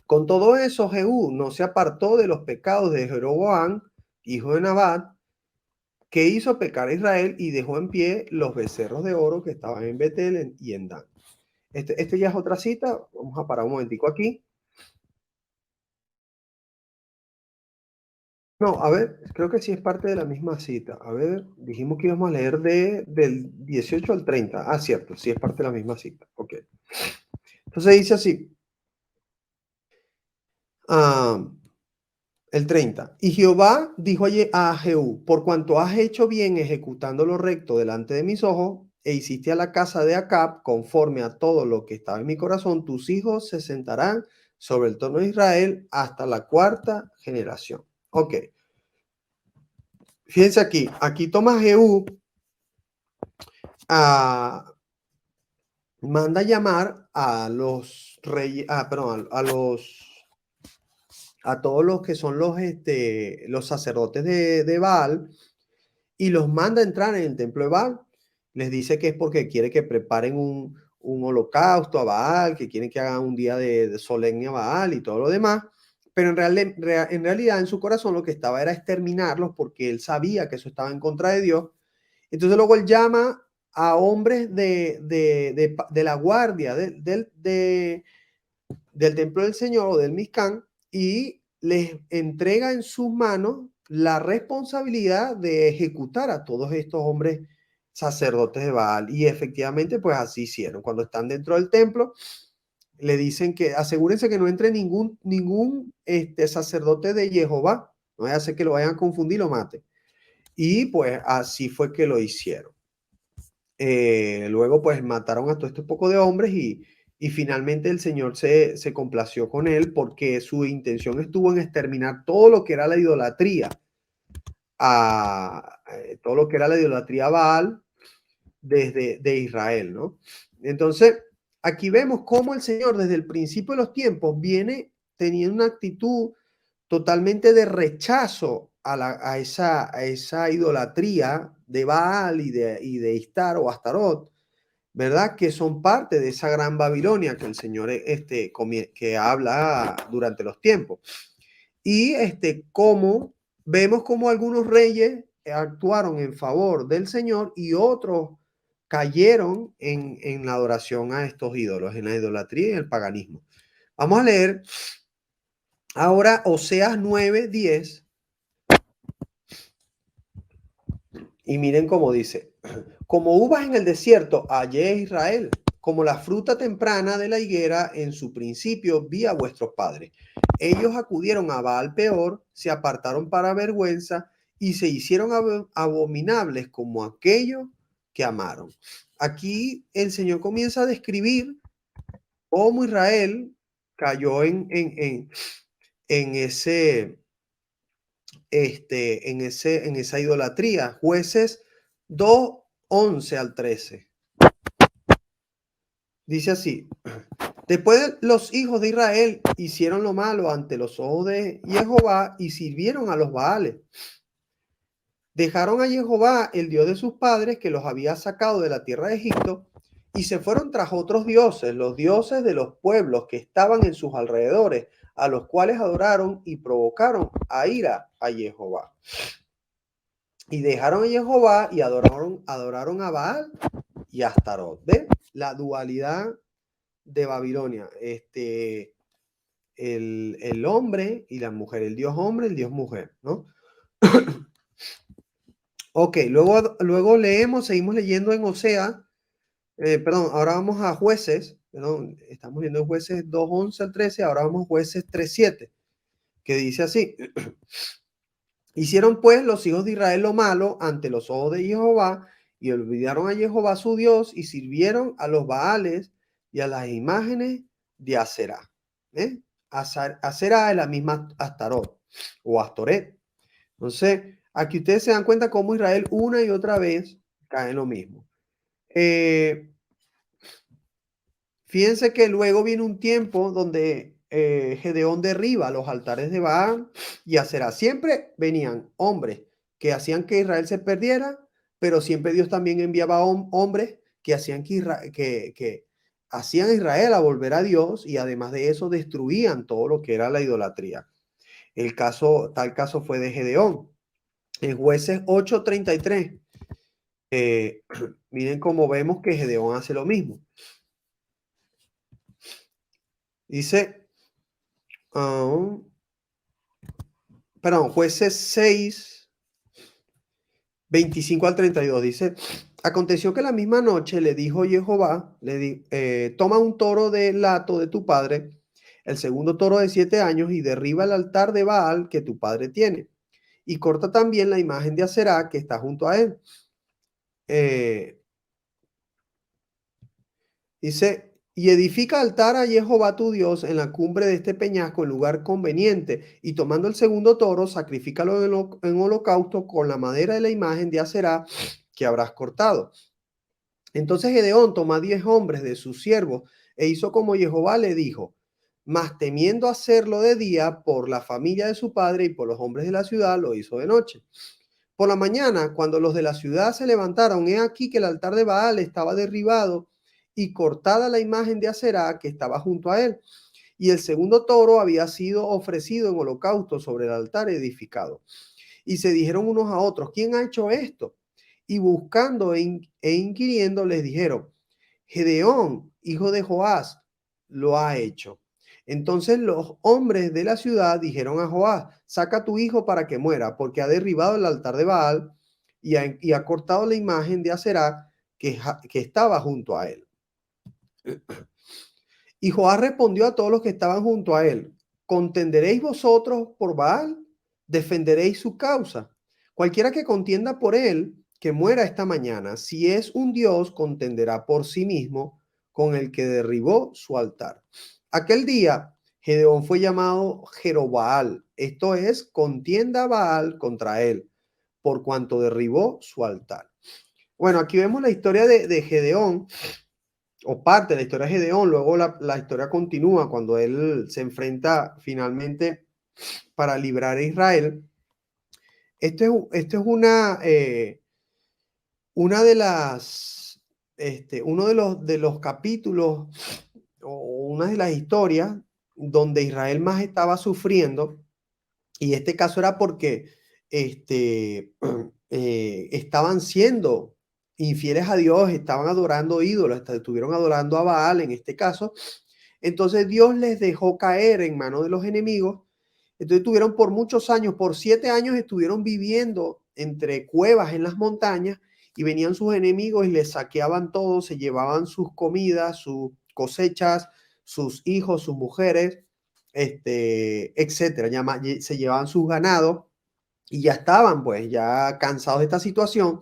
Con todo eso, Jehú no se apartó de los pecados de Jeroboam, hijo de Nabat, que hizo pecar a Israel y dejó en pie los becerros de oro que estaban en Betel y en Dan. Este ya es otra cita. Vamos a parar un momentico aquí. No, a ver, creo que sí es parte de la misma cita. A ver, dijimos que íbamos a leer del 18 al 30. Ah, cierto, sí es parte de la misma cita. Ok. Entonces dice así. Ah, el 30. Y Jehová dijo a Jehú, por cuanto has hecho bien ejecutando lo recto delante de mis ojos, e hiciste a la casa de Acab conforme a todo lo que estaba en mi corazón, tus hijos se sentarán sobre el trono de Israel hasta la cuarta generación. Ok. Fíjense aquí toma Jehú, manda llamar a los reyes, perdón, a todos los que son los sacerdotes de Baal, y los manda a entrar en el templo de Baal. Les dice que es porque quiere que preparen un holocausto a Baal, que quieren que hagan un día de solemne a Baal y todo lo demás. Pero en realidad en su corazón lo que estaba era exterminarlos porque él sabía que eso estaba en contra de Dios. Entonces luego él llama a hombres de la guardia del templo del Señor o del Mizcán y les entrega en sus manos la responsabilidad de ejecutar a todos estos hombres sacerdotes de Baal. Y efectivamente, pues así hicieron. Cuando están dentro del templo, le dicen que asegúrense que no entre ningún sacerdote de Jehová. No vaya a ser que lo vayan a confundir y lo mate. Y pues así fue que lo hicieron. Luego pues mataron a todo este poco de hombres y finalmente el Señor se complació con él porque su intención estuvo en exterminar todo lo que era la idolatría, todo lo que era la idolatría a Baal de Israel, ¿no? Entonces, aquí vemos cómo el Señor desde el principio de los tiempos viene teniendo una actitud totalmente de rechazo a esa idolatría de Baal y de Istar o Astarot, ¿verdad? Que son parte de esa gran Babilonia que el Señor que habla durante los tiempos. Y cómo vemos como algunos reyes actuaron en favor del Señor y otros cayeron en la adoración a estos ídolos, en la idolatría y el paganismo. Vamos a leer ahora Oseas 9:10 y miren cómo dice: como uvas en el desierto hallé Israel, como la fruta temprana de la higuera en su principio vi a vuestros padres. Ellos acudieron a Baal peor, se apartaron para vergüenza y se hicieron abominables como aquellos que amaron. Aquí el Señor comienza a describir cómo Israel cayó en esa idolatría. Jueces 2:11 al 13. Dice así: después los hijos de Israel hicieron lo malo ante los ojos de Jehová y sirvieron a los Baales. Dejaron a Jehová, el Dios de sus padres, que los había sacado de la tierra de Egipto, y se fueron tras otros dioses, los dioses de los pueblos que estaban en sus alrededores, a los cuales adoraron y provocaron a ira a Jehová. Y dejaron a Jehová y adoraron a Baal y a Astarot. ¿Ven? La dualidad de Babilonia. El hombre y la mujer, el Dios hombre, el Dios mujer, ¿no? Ok, luego seguimos leyendo en Osea, perdón, ahora vamos a Jueces, perdón, estamos viendo Jueces 2:11 al 13, ahora vamos a Jueces 3:7, que dice así: hicieron pues los hijos de Israel lo malo ante los ojos de Jehová y olvidaron a Jehová su Dios y sirvieron a los Baales y a las imágenes de Aserá. Aserá es la misma Astarot o Astoret. Entonces, aquí ustedes se dan cuenta cómo Israel una y otra vez cae en lo mismo. Fíjense que luego viene un tiempo donde Gedeón derriba los altares de Baal y Aserá. Siempre venían hombres que hacían que Israel se perdiera, pero siempre Dios también enviaba hombres que hacían que hacían a Israel a volver a Dios, y además de eso destruían todo lo que era la idolatría. Tal caso fue de Gedeón. En Jueces 8:33, miren cómo vemos que Gedeón hace lo mismo. Dice, Jueces 6, 25 al 32, dice, aconteció que la misma noche le dijo Jehová, toma un toro del hato de tu padre, el segundo toro de 7 años, y derriba el altar de Baal que tu padre tiene, y corta también la imagen de Aserá que está junto a él. Dice, y edifica altar a Jehová tu Dios en la cumbre de este peñasco, en lugar conveniente, y tomando el segundo toro, sacrifícalo en holocausto con la madera de la imagen de Aserá que habrás cortado. Entonces Gedeón tomó 10 hombres de sus siervos e hizo como Jehová le dijo, mas temiendo hacerlo de día por la familia de su padre y por los hombres de la ciudad, lo hizo de noche. Por la mañana, cuando los de la ciudad se levantaron, he aquí que el altar de Baal estaba derribado y cortada la imagen de Aserá que estaba junto a él. Y el segundo toro había sido ofrecido en holocausto sobre el altar edificado. Y se dijeron unos a otros, ¿quién ha hecho esto? Y buscando e inquiriendo les dijeron, Gedeón, hijo de Joás, lo ha hecho. Entonces los hombres de la ciudad dijeron a Joás, saca a tu hijo para que muera, porque ha derribado el altar de Baal y ha cortado la imagen de Aserá que estaba junto a él. Y Joás respondió a todos los que estaban junto a él, ¿contenderéis vosotros por Baal? ¿Defenderéis su causa? Cualquiera que contienda por él, que muera esta mañana. Si es un Dios, contenderá por sí mismo con el que derribó su altar. Aquel día, Gedeón fue llamado Jerobaal, esto es, contienda Baal contra él, por cuanto derribó su altar. Bueno, aquí vemos la historia de Gedeón, o parte de la historia de Gedeón. Luego la historia continúa cuando él se enfrenta finalmente para librar a Israel. Esto es una de las, uno de los capítulos o una de las historias donde Israel más estaba sufriendo. Y este caso era porque estaban siendo infieles a Dios, estaban adorando ídolos, estuvieron adorando a Baal en este caso. Entonces Dios les dejó caer en manos de los enemigos. Entonces tuvieron por muchos años, por 7 años estuvieron viviendo entre cuevas en las montañas, y venían sus enemigos y les saqueaban todo, se llevaban sus comidas, sus cosechas, sus hijos, sus mujeres, etcétera. Se llevaban sus ganados y ya estaban pues ya cansados de esta situación.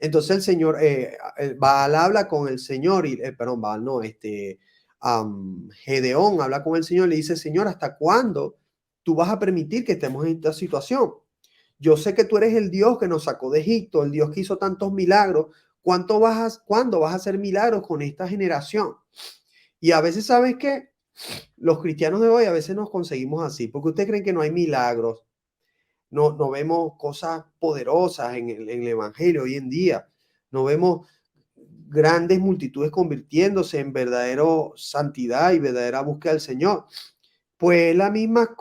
Entonces el Señor, Baal habla con el Señor, y, perdón, Baal no, Gedeón habla con el Señor y le dice, Señor, ¿hasta cuándo tú vas a permitir que estemos en esta situación? Yo sé que tú eres el Dios que nos sacó de Egipto, el Dios que hizo tantos milagros. ¿Cuándo vas a hacer milagros con esta generación? Y a veces, ¿sabes qué? Los cristianos de hoy a veces nos conseguimos así, porque ustedes creen que no hay milagros, no vemos cosas poderosas en el Evangelio hoy en día, no vemos grandes multitudes convirtiéndose en verdadera santidad y verdadera búsqueda del Señor. Pues la misma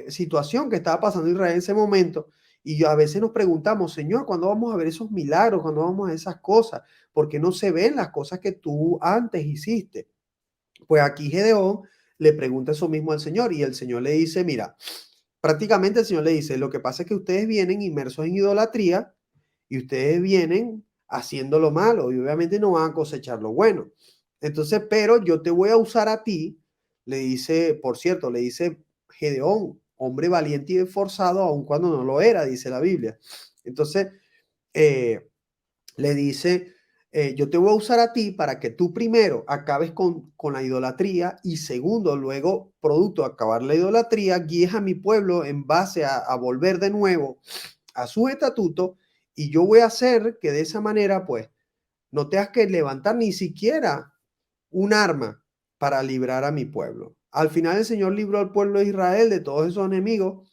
situación que estaba pasando Israel en ese momento. Y a veces nos preguntamos, Señor, ¿cuándo vamos a ver esos milagros? ¿Cuándo vamos a ver esas cosas? Porque no se ven las cosas que tú antes hiciste. Pues aquí Gedeón le pregunta eso mismo al Señor, y el Señor le dice, mira, prácticamente el Señor le dice, lo que pasa es que ustedes vienen inmersos en idolatría y ustedes vienen haciendo lo malo y obviamente no van a cosechar lo bueno. Entonces, pero yo te voy a usar a ti, le dice, por cierto, le dice Gedeón, hombre valiente y esforzado, aun cuando no lo era, dice la Biblia. Entonces, le dice, yo te voy a usar a ti para que tú primero acabes con la idolatría, y segundo, luego, producto de acabar la idolatría, guíes a mi pueblo en base a volver de nuevo a sus estatutos, y yo voy a hacer que de esa manera, pues, no tengas que levantar ni siquiera un arma para librar a mi pueblo. Al final el Señor libró al pueblo de Israel de todos esos enemigos.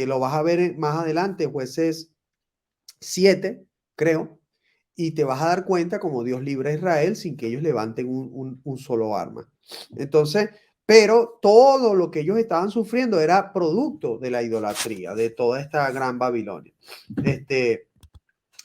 Lo vas a ver más adelante, Jueces 7, creo, y te vas a dar cuenta como Dios libra a Israel sin que ellos levanten un solo arma. Entonces, pero todo lo que ellos estaban sufriendo era producto de la idolatría, de toda esta gran Babilonia. Esta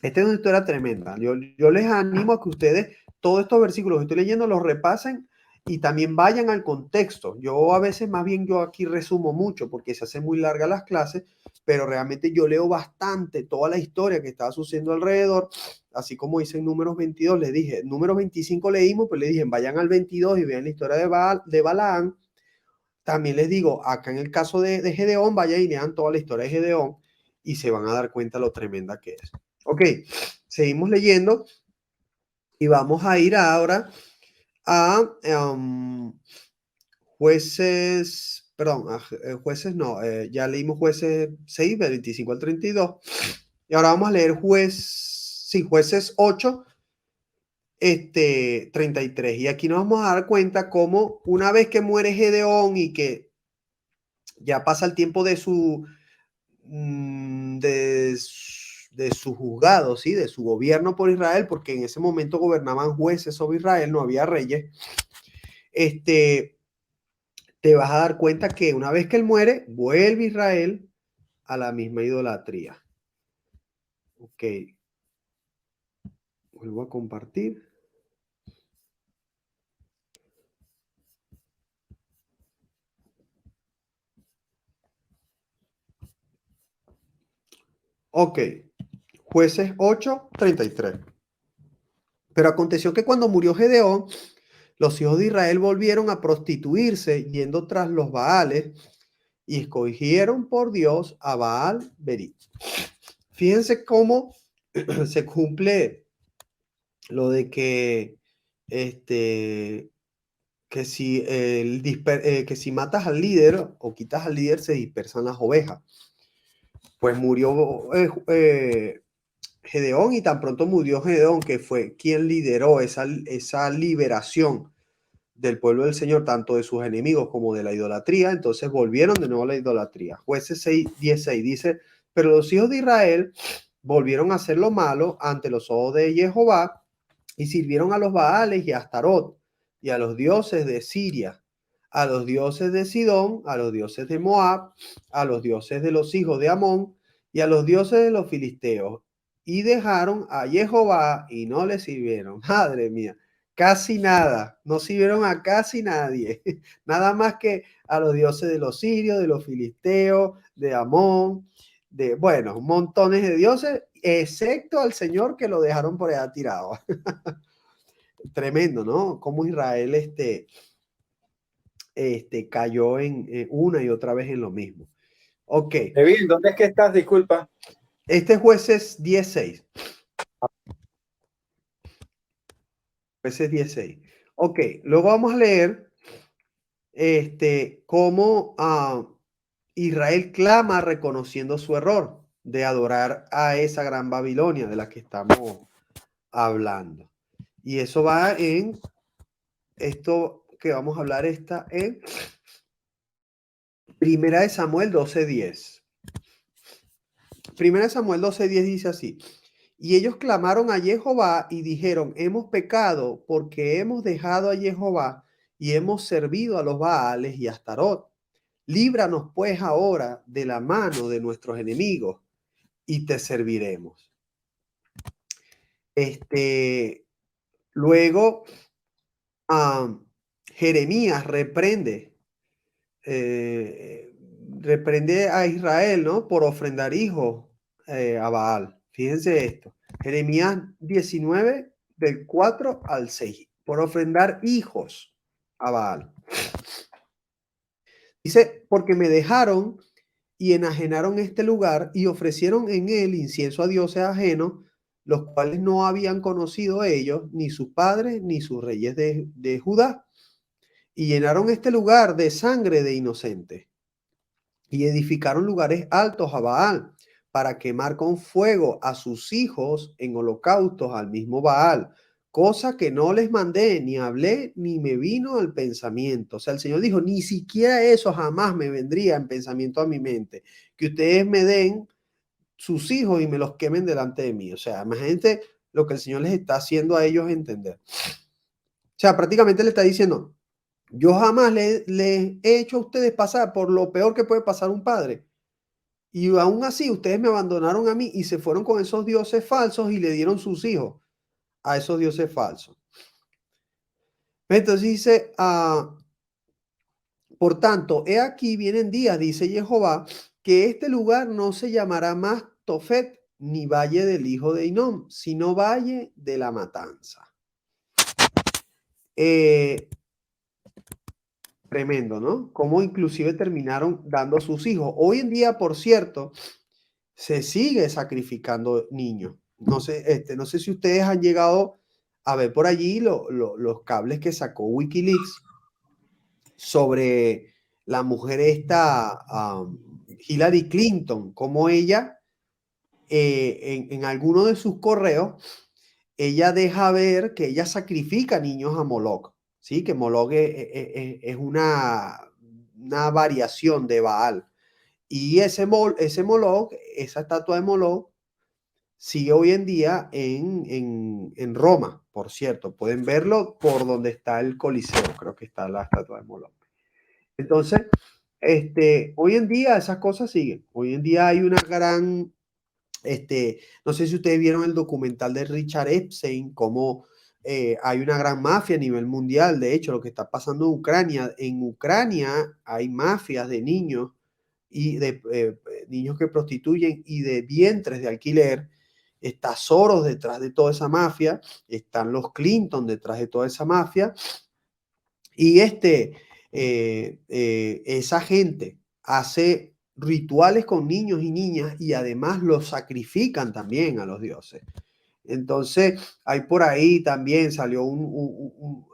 es una historia tremenda. Yo les animo a que ustedes, todos estos versículos que estoy leyendo, los repasen y también vayan al contexto. Yo a veces, más bien, yo aquí resumo mucho porque se hacen muy largas las clases, pero realmente yo leo bastante toda la historia que estaba sucediendo alrededor, así como hice en Números 22, les dije, Números 25 leímos, pues les dije, vayan al 22 y vean la historia de Balaán. También les digo, acá en el caso de Gedeón, vayan y lean toda la historia de Gedeón y se van a dar cuenta lo tremenda que es. Ok, seguimos leyendo y vamos a ir ahora a jueces, perdón, jueces no, ya leímos jueces 6, del 25 al 32. Y ahora vamos a leer jueces 8, 33. Y aquí nos vamos a dar cuenta cómo una vez que muere Gedeón y que ya pasa el tiempo de su de su juzgado, ¿sí? De su gobierno por Israel, porque en ese momento gobernaban jueces sobre Israel, no había reyes. Te vas a dar cuenta que una vez que él muere, vuelve Israel a la misma idolatría. Ok. Vuelvo a compartir. Ok. Jueces 8, 33. Pero aconteció que cuando murió Gedeón, los hijos de Israel volvieron a prostituirse yendo tras los Baales y escogieron por Dios a Baal Berit. Fíjense cómo se cumple lo de que que si matas al líder o quitas al líder se dispersan las ovejas. Pues murió Gedeón y tan pronto murió Gedeón, que fue quien lideró esa liberación del pueblo del Señor, tanto de sus enemigos como de la idolatría, entonces volvieron de nuevo a la idolatría. Jueces 6, 16 dice, pero los hijos de Israel volvieron a hacer lo malo ante los ojos de Jehová y sirvieron a los Baales y a Astarot y a los dioses de Siria, a los dioses de Sidón, a los dioses de Moab, a los dioses de los hijos de Amón y a los dioses de los filisteos. Y dejaron a Jehová y no le sirvieron. Madre mía, casi nada, no sirvieron a casi nadie, nada más que a los dioses de los sirios, de los filisteos, de Amón, de, bueno, montones de dioses, excepto al Señor que lo dejaron por allá tirado. Tremendo, ¿no? Como Israel cayó en una y otra vez en lo mismo. Ok. Evil, ¿dónde es que estás? Disculpa. Este Jueces 16. Jueces 16. Ok, luego vamos a leer cómo Israel clama reconociendo su error de adorar a esa gran Babilonia de la que estamos hablando. Y eso va en esto que vamos a hablar, está en Primera de Samuel 12:10. Primera de Samuel 12:10 dice así: y ellos clamaron a Jehová y dijeron, hemos pecado porque hemos dejado a Jehová y hemos servido a los Baales y a Astarot. Líbranos pues ahora de la mano de nuestros enemigos y te serviremos. Luego, Jeremías reprende a Israel, ¿no? Por ofrendar hijos a Baal. Fíjense esto. Jeremías 19, del 4 al 6. Por ofrendar hijos a Baal. Dice, porque me dejaron y enajenaron este lugar y ofrecieron en él incienso a dioses ajenos, los cuales no habían conocido ellos, ni sus padres, ni sus reyes de Judá. Y llenaron este lugar de sangre de inocentes. Y edificaron lugares altos a Baal, para quemar con fuego a sus hijos en holocaustos al mismo Baal, cosa que no les mandé, ni hablé, ni me vino al pensamiento. O sea, el Señor dijo, ni siquiera eso jamás me vendría en pensamiento a mi mente, que ustedes me den sus hijos y me los quemen delante de mí. O sea, imagínate lo que el Señor les está haciendo a ellos entender. O sea, prácticamente le está diciendo, yo jamás le he hecho a ustedes pasar por lo peor que puede pasar un padre. Y aún así, ustedes me abandonaron a mí y se fueron con esos dioses falsos y le dieron sus hijos a esos dioses falsos. Entonces dice, por tanto, he aquí vienen días, dice Jehová, que este lugar no se llamará más Tofet ni valle del hijo de Hinnom, sino valle de la matanza. Tremendo, ¿no? Cómo inclusive terminaron dando a sus hijos. Hoy en día, por cierto, se sigue sacrificando niños. No sé si ustedes han llegado a ver por allí los cables que sacó Wikileaks sobre la mujer esta, Hillary Clinton, como ella, en alguno de sus correos, ella deja ver que ella sacrifica niños a Moloch, ¿sí? Que Moloch es una variación de Baal. Y ese Moloch, esa estatua de Moloch, sigue hoy en día en Roma, por cierto. Pueden verlo por donde está el Coliseo, creo que está la estatua de Moloch. Entonces, hoy en día esas cosas siguen. Hoy en día hay una gran, no sé si ustedes vieron el documental de Richard Epstein, cómo hay una gran mafia a nivel mundial. De hecho, lo que está pasando en Ucrania hay mafias de niños y de niños que prostituyen y de vientres de alquiler. Está Soros detrás de toda esa mafia, están los Clinton detrás de toda esa mafia. Y esa gente hace rituales con niños y niñas y además los sacrifican también a los dioses. Entonces, hay por ahí también salió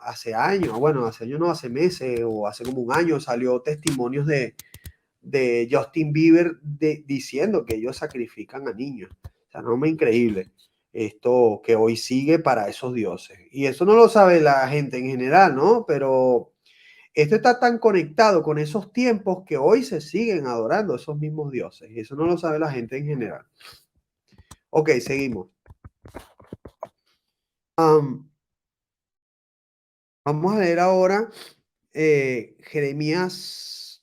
hace años, bueno, hace años no, hace meses o hace como un año salió testimonios de Justin Bieber diciendo que ellos sacrifican a niños. O sea, no me increíble esto que hoy sigue para esos dioses. Y eso no lo sabe la gente en general, ¿no? Pero esto está tan conectado con esos tiempos que hoy se siguen adorando esos mismos dioses. Y eso no lo sabe la gente en general. Ok, seguimos. Vamos a leer ahora Jeremías,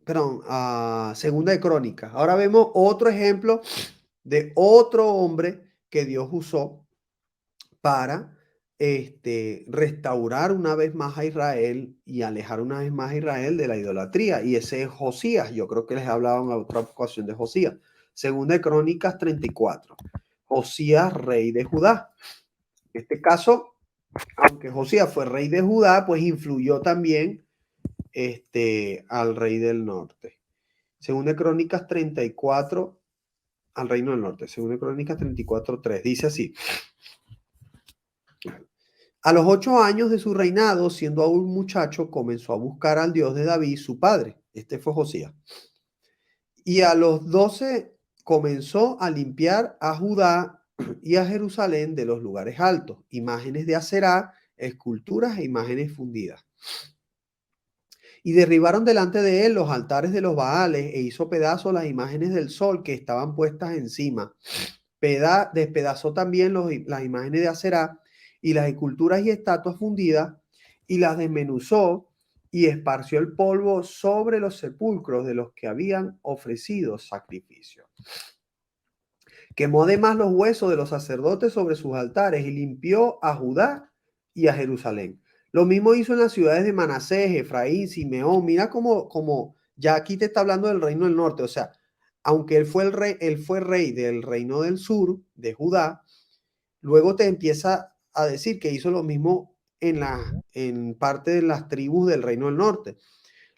perdón, Segunda de Crónicas. Ahora vemos otro ejemplo de otro hombre que Dios usó para restaurar una vez más a Israel y alejar una vez más a Israel de la idolatría. Y ese es Josías. Yo creo que les he hablado en otra ocasión de Josías. Segunda de Crónicas 34. Josías, rey de Judá. En este caso, aunque Josías fue rey de Judá, pues influyó también al rey del norte. Segunda de Crónicas 34, al reino del norte. Segunda de Crónicas 34:3. Dice así. A los 8 años de su reinado, siendo aún muchacho, comenzó a buscar al Dios de David, su padre. Este fue Josías. Y a los 12 comenzó a limpiar a Judá y a Jerusalén de los lugares altos, imágenes de Aserá, esculturas e imágenes fundidas. Y derribaron delante de él los altares de los Baales e hizo pedazos las imágenes del sol que estaban puestas encima. Despedazó también las imágenes de Aserá y las esculturas y estatuas fundidas y las desmenuzó y esparció el polvo sobre los sepulcros de los que habían ofrecido sacrificio. Quemó además los huesos de los sacerdotes sobre sus altares y limpió a Judá y a Jerusalén. Lo mismo hizo en las ciudades de Manasés, Efraín, Simeón. Mira cómo ya aquí te está hablando del reino del norte. O sea, aunque él fue rey del reino del sur, de Judá, luego te empieza a decir que hizo lo mismo en parte de las tribus del reino del norte,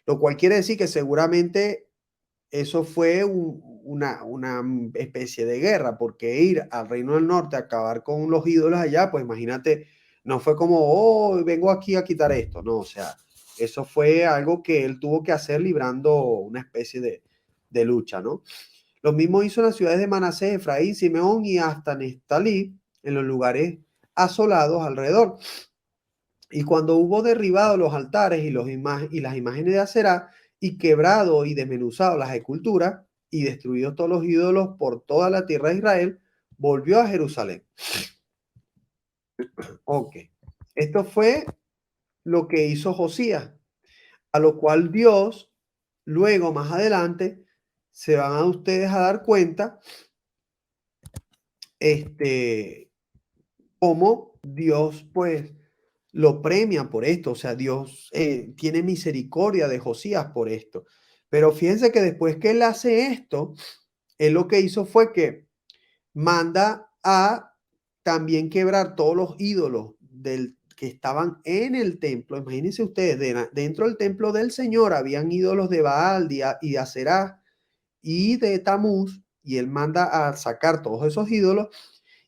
lo cual quiere decir que seguramente eso fue una especie de guerra, porque ir al reino del norte a acabar con los ídolos allá, pues imagínate, no fue como, oh, vengo aquí a quitar esto, no, o sea, eso fue algo que él tuvo que hacer librando una especie de lucha, ¿no? Lo mismo hizo en las ciudades de Manasés, Efraín, Simeón y hasta Nestalí, en los lugares asolados alrededor. Y cuando hubo derribado los altares y las imágenes de Aserá, y quebrado y desmenuzado las esculturas, y destruido todos los ídolos por toda la tierra de Israel, volvió a Jerusalén. Ok. Esto fue lo que hizo Josías, a lo cual Dios, luego más adelante, se van a ustedes a dar cuenta, cómo Dios, pues, lo premia por esto. O sea, Dios tiene misericordia de Josías por esto. Pero fíjense que después que él hace esto, él lo que hizo fue que manda a también quebrar todos los ídolos que estaban en el templo. Imagínense ustedes, dentro del templo del Señor habían ídolos de Baal y de Aserá y de Tamuz, y él manda a sacar todos esos ídolos.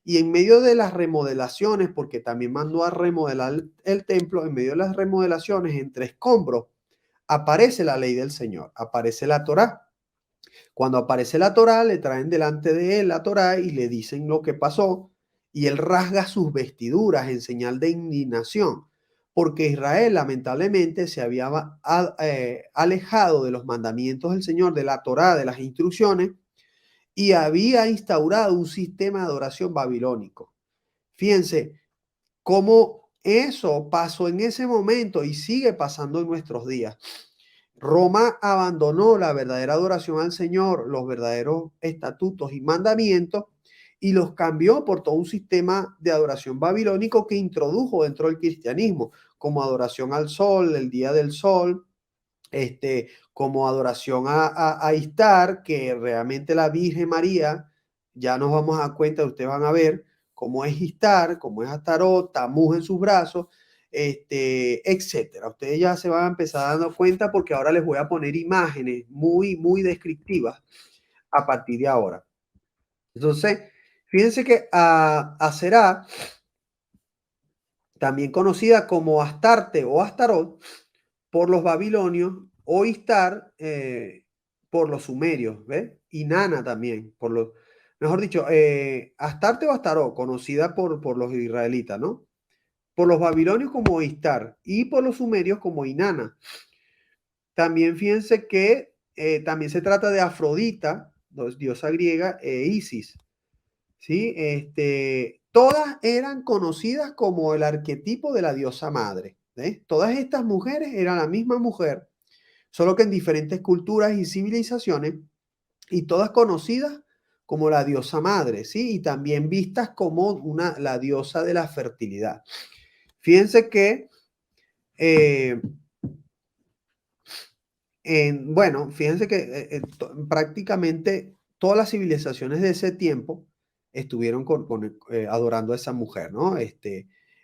Y en medio de las remodelaciones, porque también mandó a remodelar el templo, en medio de las remodelaciones, entre escombros, aparece la ley del Señor, aparece la Torá. Cuando aparece la Torá, le traen delante de él la Torá y le dicen lo que pasó, y él rasga sus vestiduras en señal de indignación, porque Israel lamentablemente se había alejado de los mandamientos del Señor, de la Torá, de las instrucciones, y había instaurado un sistema de adoración babilónico. Fíjense cómo eso pasó en ese momento y sigue pasando en nuestros días. Roma abandonó la verdadera adoración al Señor, los verdaderos estatutos y mandamientos, y los cambió por todo un sistema de adoración babilónico que introdujo dentro del cristianismo, como adoración al sol, el día del sol, como adoración a Istar, que realmente la Virgen María, ya nos vamos a dar cuenta, ustedes van a ver cómo es Istar, cómo es Astarot, Tamuz en sus brazos, etcétera. Ustedes ya se van a empezar dando cuenta porque ahora les voy a poner imágenes muy, muy descriptivas a partir de ahora. Entonces, fíjense que a Será, también conocida como Astarte o Astarot, por los babilonios, o Istar por los sumerios, ¿ves? Y Nana también, mejor dicho, Astarte o Astaró, conocida por los israelitas, ¿no? Por los babilonios como Istar y por los sumerios como Inanna. También fíjense que también se trata de Afrodita, diosa griega, e Isis, ¿sí? Todas eran conocidas como el arquetipo de la diosa madre. ¿Ves? Todas estas mujeres eran la misma mujer, solo que en diferentes culturas y civilizaciones, y todas conocidas como la diosa madre, ¿sí? Y también vistas como la diosa de la fertilidad. Fíjense que, bueno, fíjense que prácticamente todas las civilizaciones de ese tiempo estuvieron adorando a esa mujer, ¿no?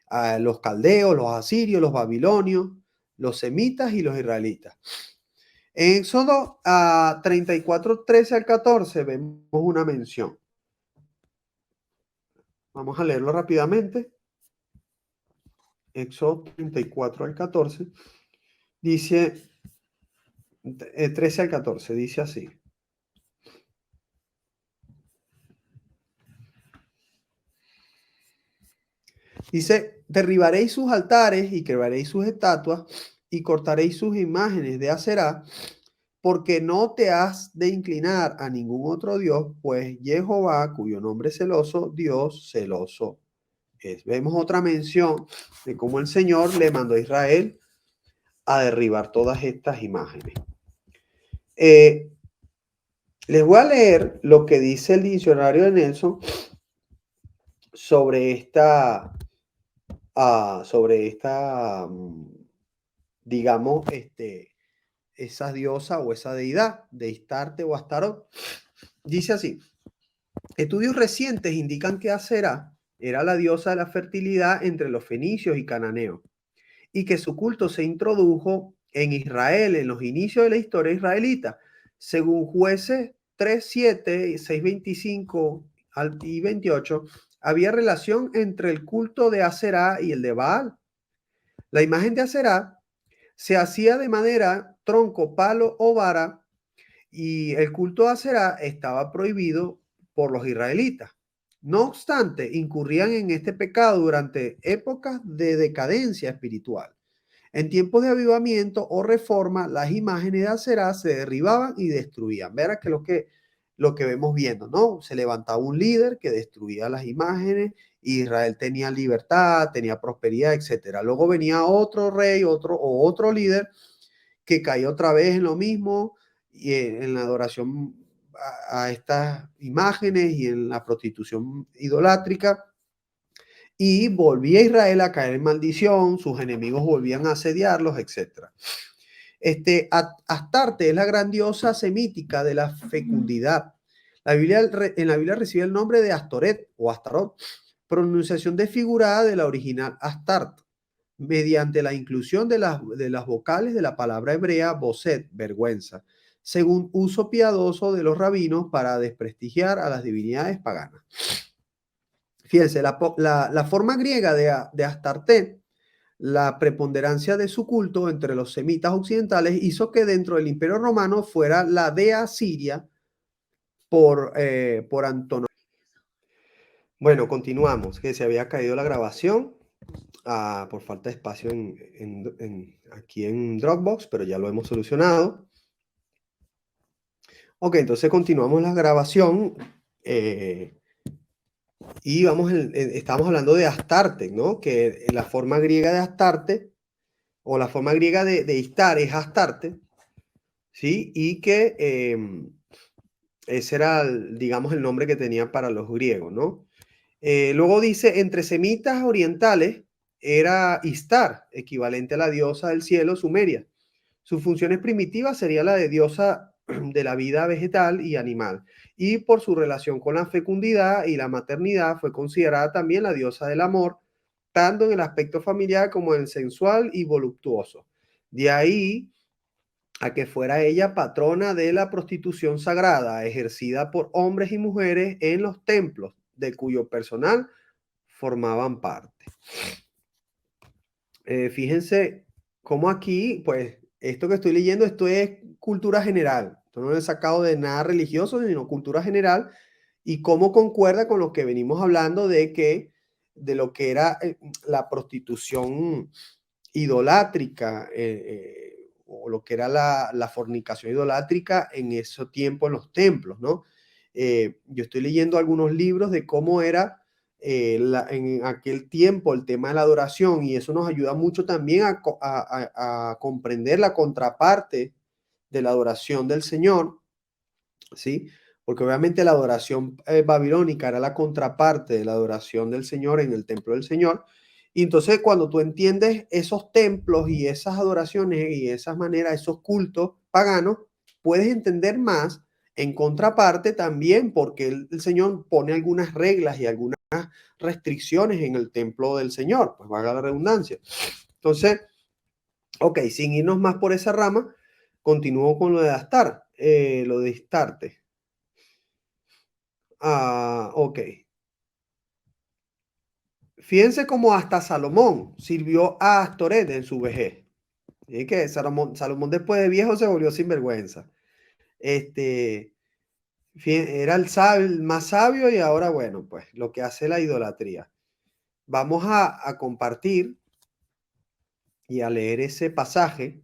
A los caldeos, los asirios, los babilonios, los semitas y los israelitas. En Éxodo 34, 13 al 14 vemos una mención. Vamos a leerlo rápidamente. Éxodo 34 al 14. Dice, 13 al 14, dice así. Dice, derribaréis sus altares y quebraréis sus estatuas y cortaréis sus imágenes de Aserá, porque no te has de inclinar a ningún otro Dios, pues Jehová, cuyo nombre es celoso, Dios celoso es. Vemos otra mención de cómo el Señor le mandó a Israel a derribar todas estas imágenes. Les voy a leer lo que dice el diccionario de Nelson sobre digamos, esa diosa o esa deidad de Istarte o Astarot. Dice así: estudios recientes indican que Aserá era la diosa de la fertilidad entre los fenicios y cananeos, y que su culto se introdujo en Israel en los inicios de la historia israelita. Según Jueces 3:7, 6:25 y 28, había relación entre el culto de Aserá y el de Baal. La imagen de Aserá se hacía de madera, tronco, palo o vara, y el culto de Aserá estaba prohibido por los israelitas. No obstante, incurrían en este pecado durante épocas de decadencia espiritual. En tiempos de avivamiento o reforma, las imágenes de Aserá se derribaban y destruían. Verá que lo que vemos viendo, ¿no? Se levantaba un líder que destruía las imágenes, Israel tenía libertad, tenía prosperidad, etcétera. Luego venía otro rey, otro líder que caía otra vez en lo mismo, y en la adoración a estas imágenes y en la prostitución idolátrica. Y volvía Israel a caer en maldición, sus enemigos volvían a asediarlos, etc. Astarte es la gran diosa semítica de la fecundidad. En la Biblia recibe el nombre de Astoret o Astarot, pronunciación desfigurada de la original Astart, mediante la inclusión de las vocales de la palabra hebrea boset, vergüenza, según uso piadoso de los rabinos para desprestigiar a las divinidades paganas. Fíjense, la forma griega de Astarte, la preponderancia de su culto entre los semitas occidentales hizo que dentro del Imperio Romano fuera la dea siria por antonomasia. Bueno, continuamos, que se había caído la grabación por falta de espacio aquí en Dropbox, pero ya lo hemos solucionado. Ok, entonces continuamos la grabación. Y estamos hablando de Astarte, ¿no? Que la forma griega de Astarte, o la forma griega de Istar es Astarte, ¿sí? Y que ese era, digamos, el nombre que tenían para los griegos, ¿no? Luego dice, entre semitas orientales era Istar, equivalente a la diosa del cielo sumeria. Sus funciones primitivas sería la de diosa de la vida vegetal y animal, y por su relación con la fecundidad y la maternidad fue considerada también la diosa del amor, tanto en el aspecto familiar como en el sensual y voluptuoso. De ahí a que fuera ella patrona de la prostitución sagrada, ejercida por hombres y mujeres en los templos, de cuyo personal formaban parte. Fíjense cómo aquí, pues, esto que estoy leyendo, esto es cultura general. Esto no lo he sacado de nada religioso, sino cultura general. Y cómo concuerda con lo que venimos hablando de lo que era la prostitución idolátrica, o lo que era la fornicación idolátrica en ese tiempo en los templos, ¿no? Yo estoy leyendo algunos libros de cómo era en aquel tiempo el tema de la adoración, y eso nos ayuda mucho también a comprender la contraparte de la adoración del Señor, ¿sí? Porque obviamente la adoración babilónica era la contraparte de la adoración del Señor en el templo del Señor. Y entonces cuando tú entiendes esos templos y esas adoraciones y esas maneras, esos cultos paganos, puedes entender más en contraparte también porque el Señor pone algunas reglas y algunas restricciones en el templo del Señor, pues valga la redundancia. Entonces, ok, sin irnos más por esa rama, continúo con lo de lo de Astarte. Ok. Fíjense cómo hasta Salomón sirvió a Astoret en su vejez. Y que Salomón después de viejo se volvió sinvergüenza. Era el más sabio y ahora, bueno, pues lo que hace la idolatría. Vamos a compartir y a leer ese pasaje.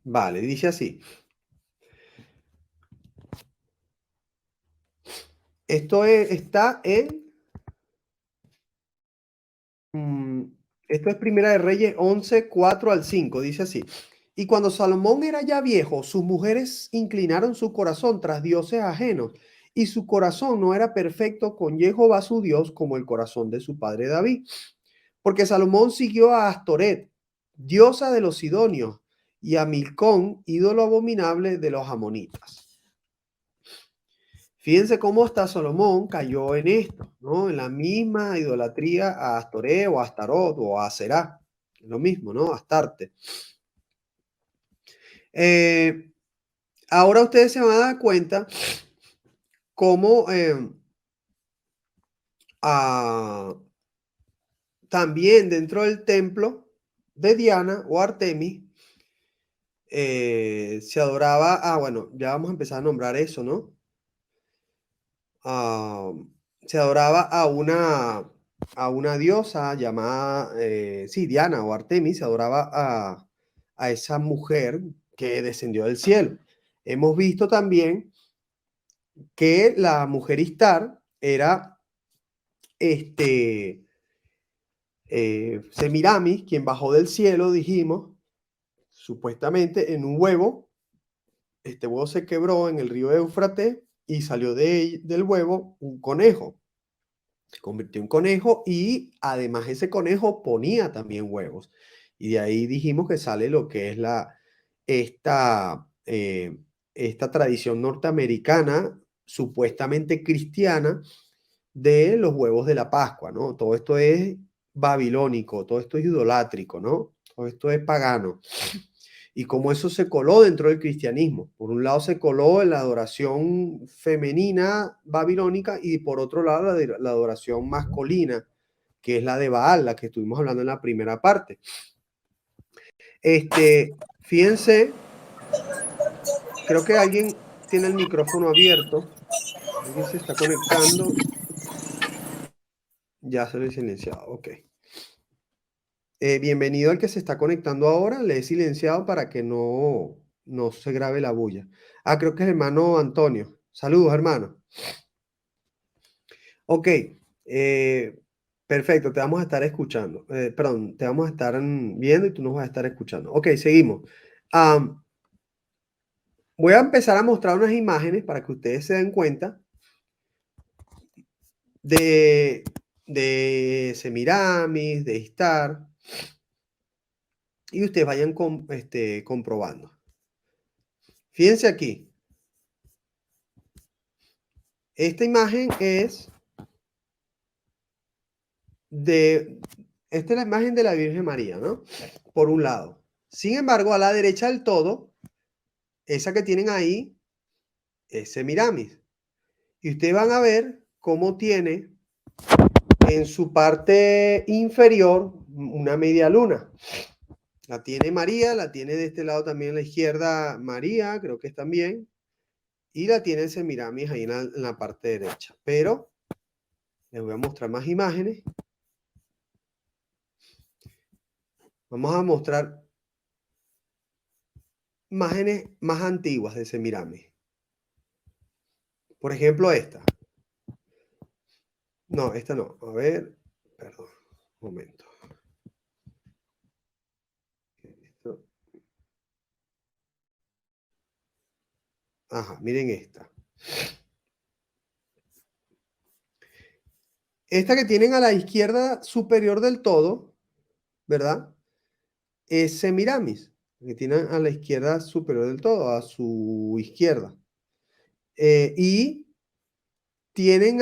Vale, dice así. Está esto es Primera de Reyes 11, 4 al 5, dice así. Y cuando Salomón era ya viejo, sus mujeres inclinaron su corazón tras dioses ajenos, y su corazón no era perfecto con Jehová su Dios como el corazón de su padre David. Porque Salomón siguió a Astoret, diosa de los sidonios, y a Milcón, ídolo abominable de los amonitas. Fíjense cómo hasta Salomón cayó en esto, ¿no? En la misma idolatría a Astoré o a Astarot o a Aserá. Lo mismo, ¿no? Astarte. Ahora ustedes se van a dar cuenta cómo también dentro del templo de Diana o Artemis, se adoraba, bueno, ya vamos a empezar a nombrar eso, ¿no? Se adoraba a una diosa llamada, sí, Diana o Artemis, se adoraba a esa mujer que descendió del cielo. Hemos visto también que la mujer Istar era Semiramis, quien bajó del cielo, dijimos, supuestamente en un huevo. Este huevo se quebró en el río Éufrates y salió del huevo un conejo. Se convirtió en conejo y además ese conejo ponía también huevos. Y de ahí dijimos que sale lo que es esta tradición norteamericana, supuestamente cristiana, de los huevos de la Pascua, ¿no? Todo esto es babilónico, todo esto es idolátrico, ¿no? Todo esto es pagano. Y cómo eso se coló dentro del cristianismo. Por un lado se coló en la adoración femenina babilónica y por otro lado la adoración masculina, que es la de Baal, la que estuvimos hablando en la primera parte. Fíjense, creo que alguien tiene el micrófono abierto, alguien se está conectando. Ya se lo he silenciado, ok. Bienvenido al que se está conectando ahora, le he silenciado para que no se grabe la bulla. Creo que es el hermano Antonio. Saludos, hermano. Ok, perfecto, te vamos a estar escuchando. Perdón, te vamos a estar viendo y tú nos vas a estar escuchando. Ok, seguimos. Voy a empezar a mostrar unas imágenes para que ustedes se den cuenta de Semiramis, de Istar, y ustedes vayan comprobando. Fíjense aquí. Esta imagen es esta es la imagen de la Virgen María, ¿no? Por un lado. Sin embargo, a la derecha del todo, esa que tienen ahí, es Semiramis. Y ustedes van a ver cómo tiene en su parte inferior una media luna. La tiene María, la tiene de este lado también a la izquierda María, creo que es también. Y la tiene Semiramis ahí en la parte derecha. Pero les voy a mostrar más imágenes. Vamos a mostrar imágenes más antiguas de Semiramis. Por ejemplo, esta. No, esta no. A ver, perdón, un momento. Ajá, miren esta. Esta que tienen a la izquierda superior del todo, ¿verdad? Es Semiramis, que tienen a la izquierda superior del todo, a su izquierda. Y tienen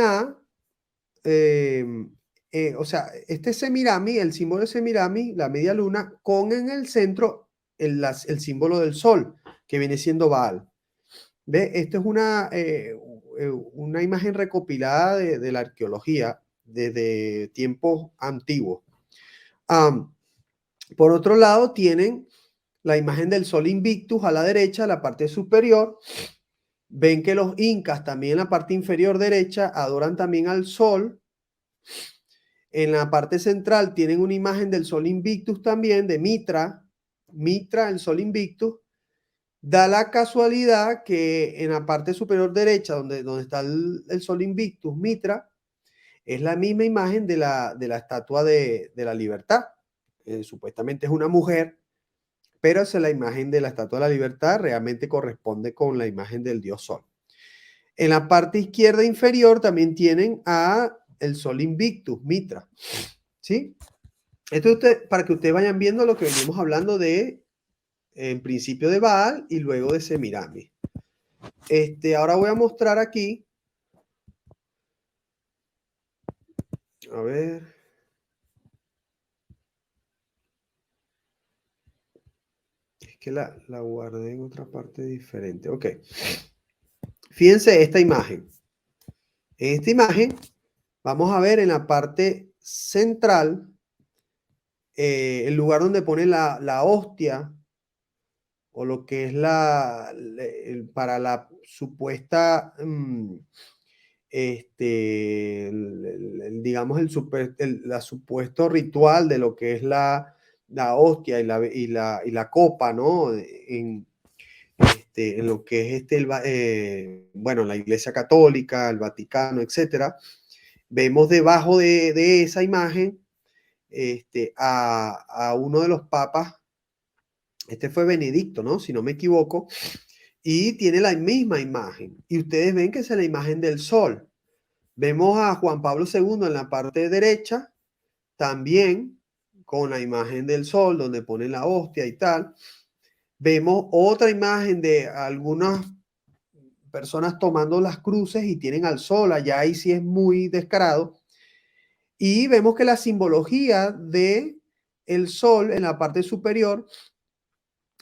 o sea, este Semiramis, el símbolo de Semiramis, la media luna, con en el centro el símbolo del sol, que viene siendo Baal. ¿Ve? Esto es una imagen recopilada de la arqueología desde tiempos antiguos. Por otro lado, tienen la imagen del sol Invictus a la derecha, la parte superior. Ven que los incas también en la parte inferior derecha adoran también al sol. En la parte central tienen una imagen del sol Invictus también, de Mitra. Mitra, el sol Invictus. Da la casualidad que en la parte superior derecha, donde está el sol Invictus, Mitra, es la misma imagen de la estatua de la libertad. Supuestamente es una mujer, pero esa es la imagen de la estatua de la libertad, realmente corresponde con la imagen del dios sol. En la parte izquierda inferior también tienen a el sol Invictus, Mitra. ¿Sí? Esto para que ustedes vayan viendo lo que venimos hablando en principio de Baal y luego de Semiramis. Ahora voy a mostrar aquí. A ver. Es que la guardé en otra parte diferente. Ok. Fíjense esta imagen. En esta imagen vamos a ver en la parte central el lugar donde pone la hostia, o lo que es para la supuesta, digamos, la supuesto ritual de lo que es la hostia y la copa, ¿no? En lo que es bueno, la Iglesia Católica, el Vaticano, etcétera. Vemos debajo de esa imagen a uno de los papas. Este fue Benedicto, ¿no? Si no me equivoco. Y tiene la misma imagen. Y ustedes ven que es la imagen del sol. Vemos a Juan Pablo II en la parte derecha, también con la imagen del sol, donde pone la hostia y tal. Vemos otra imagen de algunas personas tomando las cruces y tienen al sol. Allá ahí sí es muy descarado. Y vemos que la simbología de el sol en la parte superior,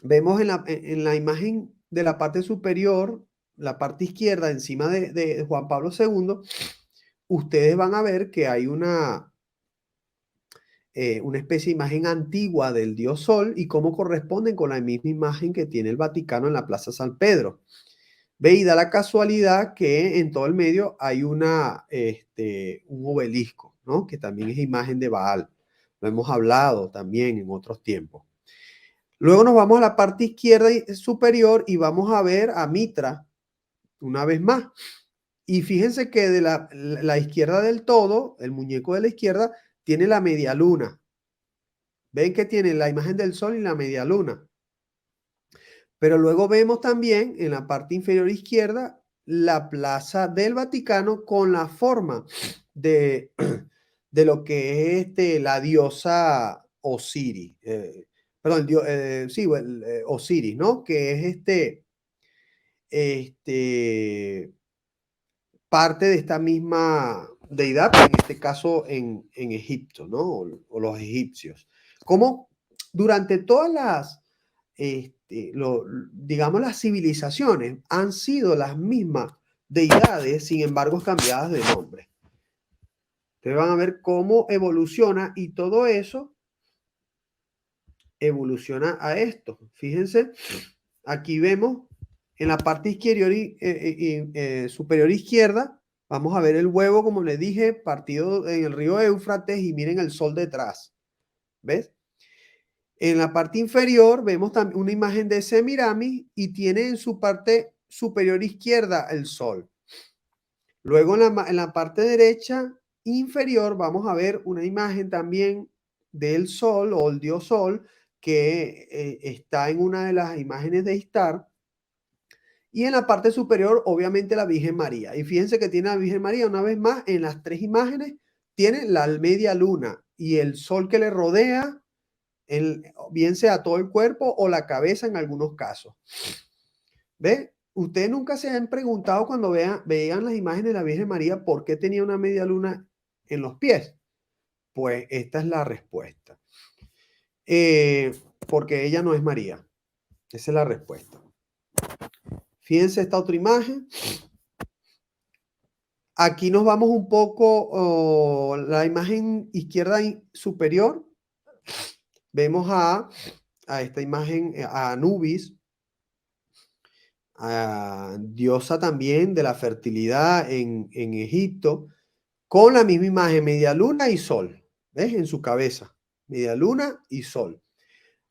vemos en la imagen de la parte superior, la parte izquierda, encima de Juan Pablo II, ustedes van a ver que hay una especie de imagen antigua del dios Sol y cómo corresponden con la misma imagen que tiene el Vaticano en la Plaza San Pedro. Ve y da la casualidad que en todo el medio hay un obelisco, ¿no? Que también es imagen de Baal. Lo hemos hablado también en otros tiempos. Luego nos vamos a la parte izquierda superior y vamos a ver a Mitra una vez más. Y fíjense que de la izquierda del todo, el muñeco de la izquierda, tiene la media luna. Ven que tiene la imagen del sol y la media luna. Pero luego vemos también en la parte inferior izquierda la plaza del Vaticano con la forma de, de lo que es la diosa Osiris. Perdón, sí, Osiris, ¿no? Que es parte de esta misma deidad, en este caso en Egipto, ¿no? O los egipcios. Como durante todas digamos, las civilizaciones han sido las mismas deidades, sin embargo, cambiadas de nombre. Ustedes van a ver cómo evoluciona y todo eso evoluciona a esto. Fíjense, aquí vemos en la parte superior izquierda, vamos a ver el huevo, como les dije, partido en el río Éufrates y miren el sol detrás. ¿Ves? En la parte inferior vemos también una imagen de Semiramis y tiene en su parte superior izquierda el sol. Luego en la parte derecha inferior vamos a ver una imagen también del sol o el dios sol que está en una de las imágenes de Istar. Y en la parte superior, obviamente, la Virgen María. Y fíjense que tiene la Virgen María, una vez más, en las tres imágenes, tiene la media luna y el sol que le rodea, bien sea todo el cuerpo o la cabeza en algunos casos. ¿Ve? Ustedes nunca se han preguntado cuando vean las imágenes de la Virgen María por qué tenía una media luna en los pies. Pues esta es la respuesta. Porque ella no es María. Esa es la respuesta. Fíjense esta otra imagen. Aquí nos vamos un poco, la imagen izquierda superior. Vemos a esta imagen, a Anubis, a diosa también de la fertilidad en Egipto, con la misma imagen, media luna y sol, ¿ves? En su cabeza, media luna y sol.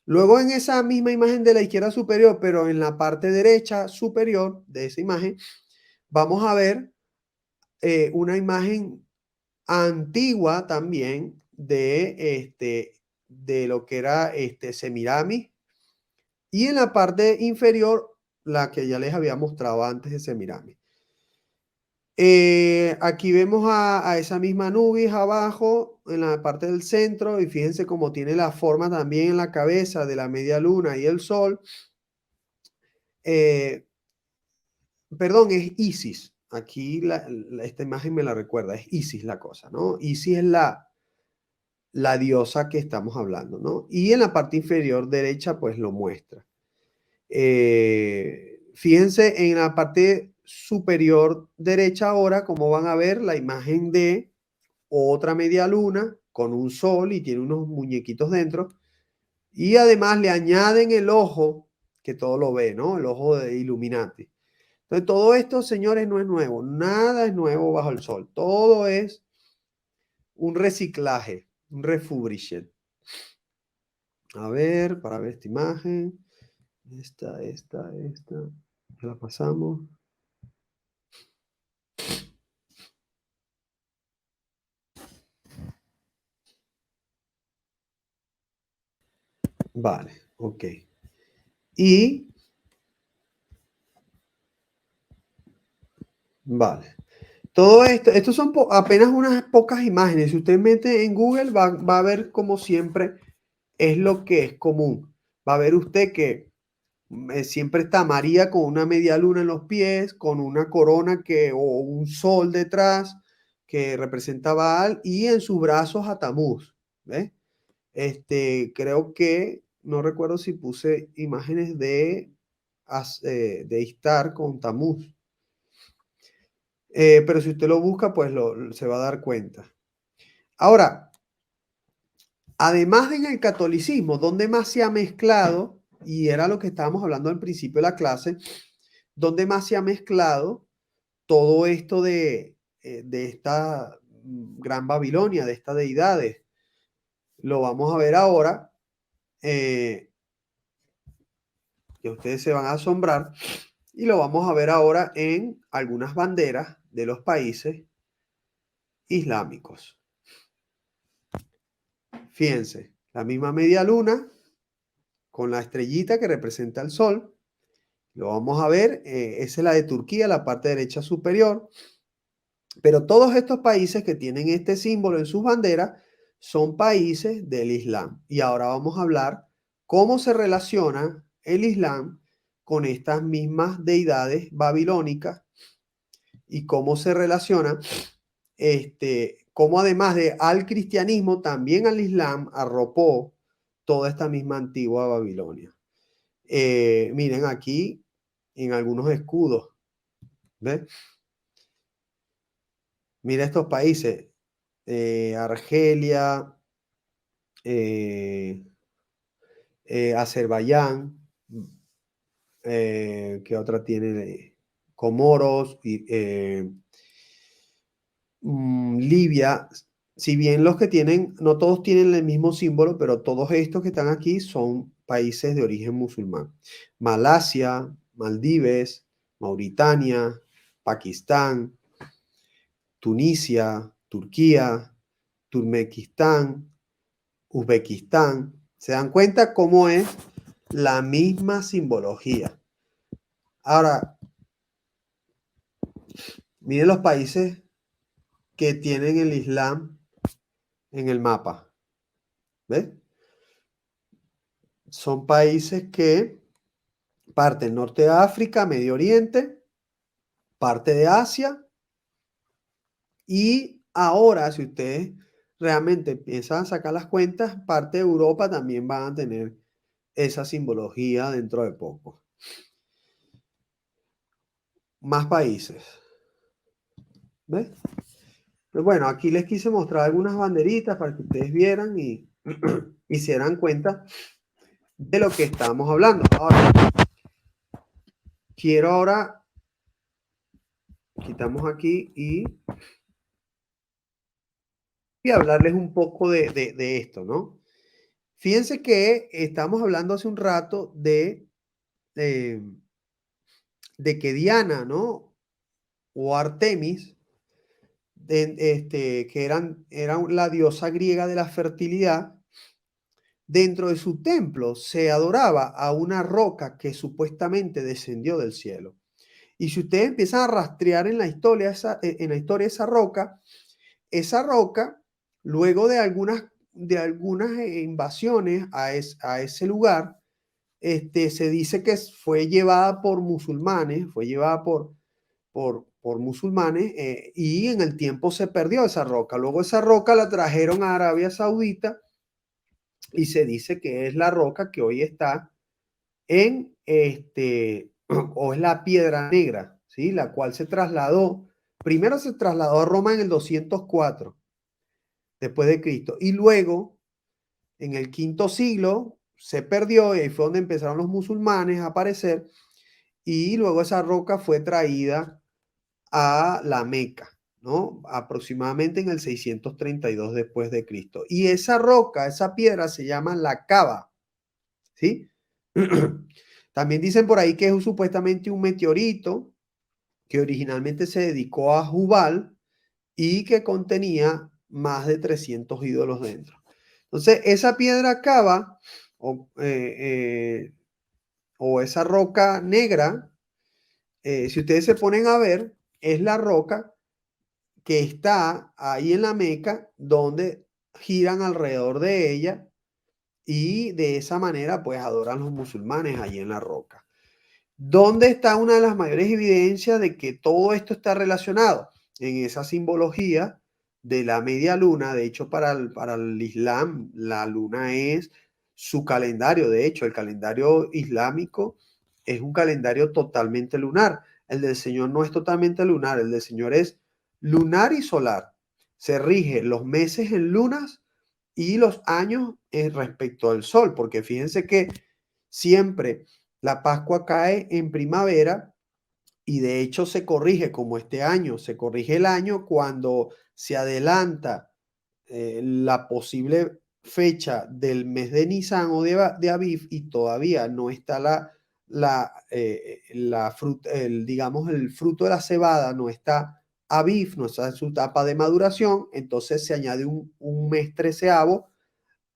Luego en esa misma imagen de la izquierda superior, pero en la parte derecha superior de esa imagen, vamos a ver una imagen antigua también de lo que era Semiramis. Y en la parte inferior, la que ya les había mostrado antes de Semiramis. Aquí vemos a esa misma Anubis abajo, en la parte del centro, y fíjense cómo tiene la forma también en la cabeza de la media luna y el sol. Perdón, es Isis. Aquí esta imagen me la recuerda, es Isis la cosa, ¿no? Isis es la diosa que estamos hablando, ¿no? Y en la parte inferior derecha, pues lo muestra. Fíjense en la parte superior derecha ahora, como van a ver la imagen de otra media luna con un sol y tiene unos muñequitos dentro. Y además le añaden el ojo, que todo lo ve, ¿no? El ojo de Illuminati. Entonces, todo esto, señores, no es nuevo. Nada es nuevo bajo el sol. Todo es un reciclaje, un refurbished. A ver, para ver esta imagen. Esta. Ya la pasamos. Vale, ok. Y, vale. Todo esto, estos son apenas unas pocas imágenes. Si usted mete en Google, va a ver como siempre es lo que es común. Va a ver usted que siempre está María con una media luna en los pies, con una corona o un sol detrás que representa a Baal y en sus brazos a Tamuz. ¿Ves? Creo que, no recuerdo si puse imágenes de Istar con Tamuz. Pero si usted lo busca, pues se va a dar cuenta. Ahora, además en el catolicismo, donde más se ha mezclado, y era lo que estábamos hablando al principio de la clase, donde más se ha mezclado todo esto de esta gran Babilonia, de estas deidades. Lo vamos a ver ahora, que ustedes se van a asombrar, y lo vamos a ver ahora en algunas banderas de los países islámicos. Fíjense, la misma media luna con la estrellita que representa el sol. Lo vamos a ver, esa es la de Turquía, la parte derecha superior. Pero todos estos países que tienen este símbolo en sus banderas son países del Islam. Y ahora vamos a hablar cómo se relaciona el Islam con estas mismas deidades babilónicas y cómo se relaciona, cómo además de al cristianismo, también al Islam arropó toda esta misma antigua Babilonia. Miren aquí en algunos escudos, ¿ves? Mira estos países, Argelia, Azerbaiyán, ¿qué otra tiene? Comoros, Libia. Si bien los que tienen, no todos tienen el mismo símbolo, pero todos estos que están aquí son países de origen musulmán. Malasia, Maldives, Mauritania, Pakistán, Tunisia, Turquía, Turkmenistán, Uzbekistán. ¿Se dan cuenta cómo es la misma simbología? Ahora, miren los países que tienen el Islam en el mapa. ¿Ves? Son países que parte del norte de África, Medio Oriente, parte de Asia y ahora, si ustedes realmente empiezan a sacar las cuentas, parte de Europa también van a tener esa simbología dentro de poco. Más países. ¿Ves? Pues bueno, aquí les quise mostrar algunas banderitas para que ustedes vieran y, y se dieran cuenta de lo que estamos hablando. Ahora, quiero ahora, quitamos aquí y hablarles un poco de esto, ¿no? Fíjense que estamos hablando hace un rato de que Diana, ¿no? O Artemis, que eran la diosa griega de la fertilidad, dentro de su templo se adoraba a una roca que supuestamente descendió del cielo. Y si ustedes empiezan a rastrear en la historia esa roca, luego de algunas invasiones a ese lugar, se dice que fue llevada por musulmanes, por musulmanes, y en el tiempo se perdió esa roca. Luego esa roca la trajeron a Arabia Saudita y se dice que es la roca que hoy está o es la Piedra Negra, ¿sí? La cual primero se trasladó a Roma en el 204, después de Cristo. Y luego, en el quinto siglo, se perdió y ahí fue donde empezaron los musulmanes a aparecer. Y luego esa roca fue traída a la Meca, ¿no? Aproximadamente en el 632 después de Cristo. Y esa roca, esa piedra se llama la Cava, ¿sí? También dicen por ahí que es supuestamente un meteorito que originalmente se dedicó a Jubal y que contenía más de 300 ídolos dentro. Entonces, esa piedra Cava o esa roca negra, si ustedes se ponen a ver, es la roca que está ahí en la Meca, donde giran alrededor de ella y de esa manera pues adoran los musulmanes allí en la roca. ¿Dónde está una de las mayores evidencias de que todo esto está relacionado? En esa simbología de la media luna. De hecho, para el Islam, la luna es su calendario. De hecho, el calendario islámico es un calendario totalmente lunar. El del Señor no es totalmente lunar, el del Señor es lunar y solar. Se rige los meses en lunas y los años respecto al sol, porque fíjense que siempre la Pascua cae en primavera y de hecho se corrige como este año, se corrige el año cuando se adelanta la posible fecha del mes de Nisan o de Aviv y todavía no está digamos, el fruto de la cebada, no está Aviv, no está en su etapa de maduración, entonces se añade un mes treceavo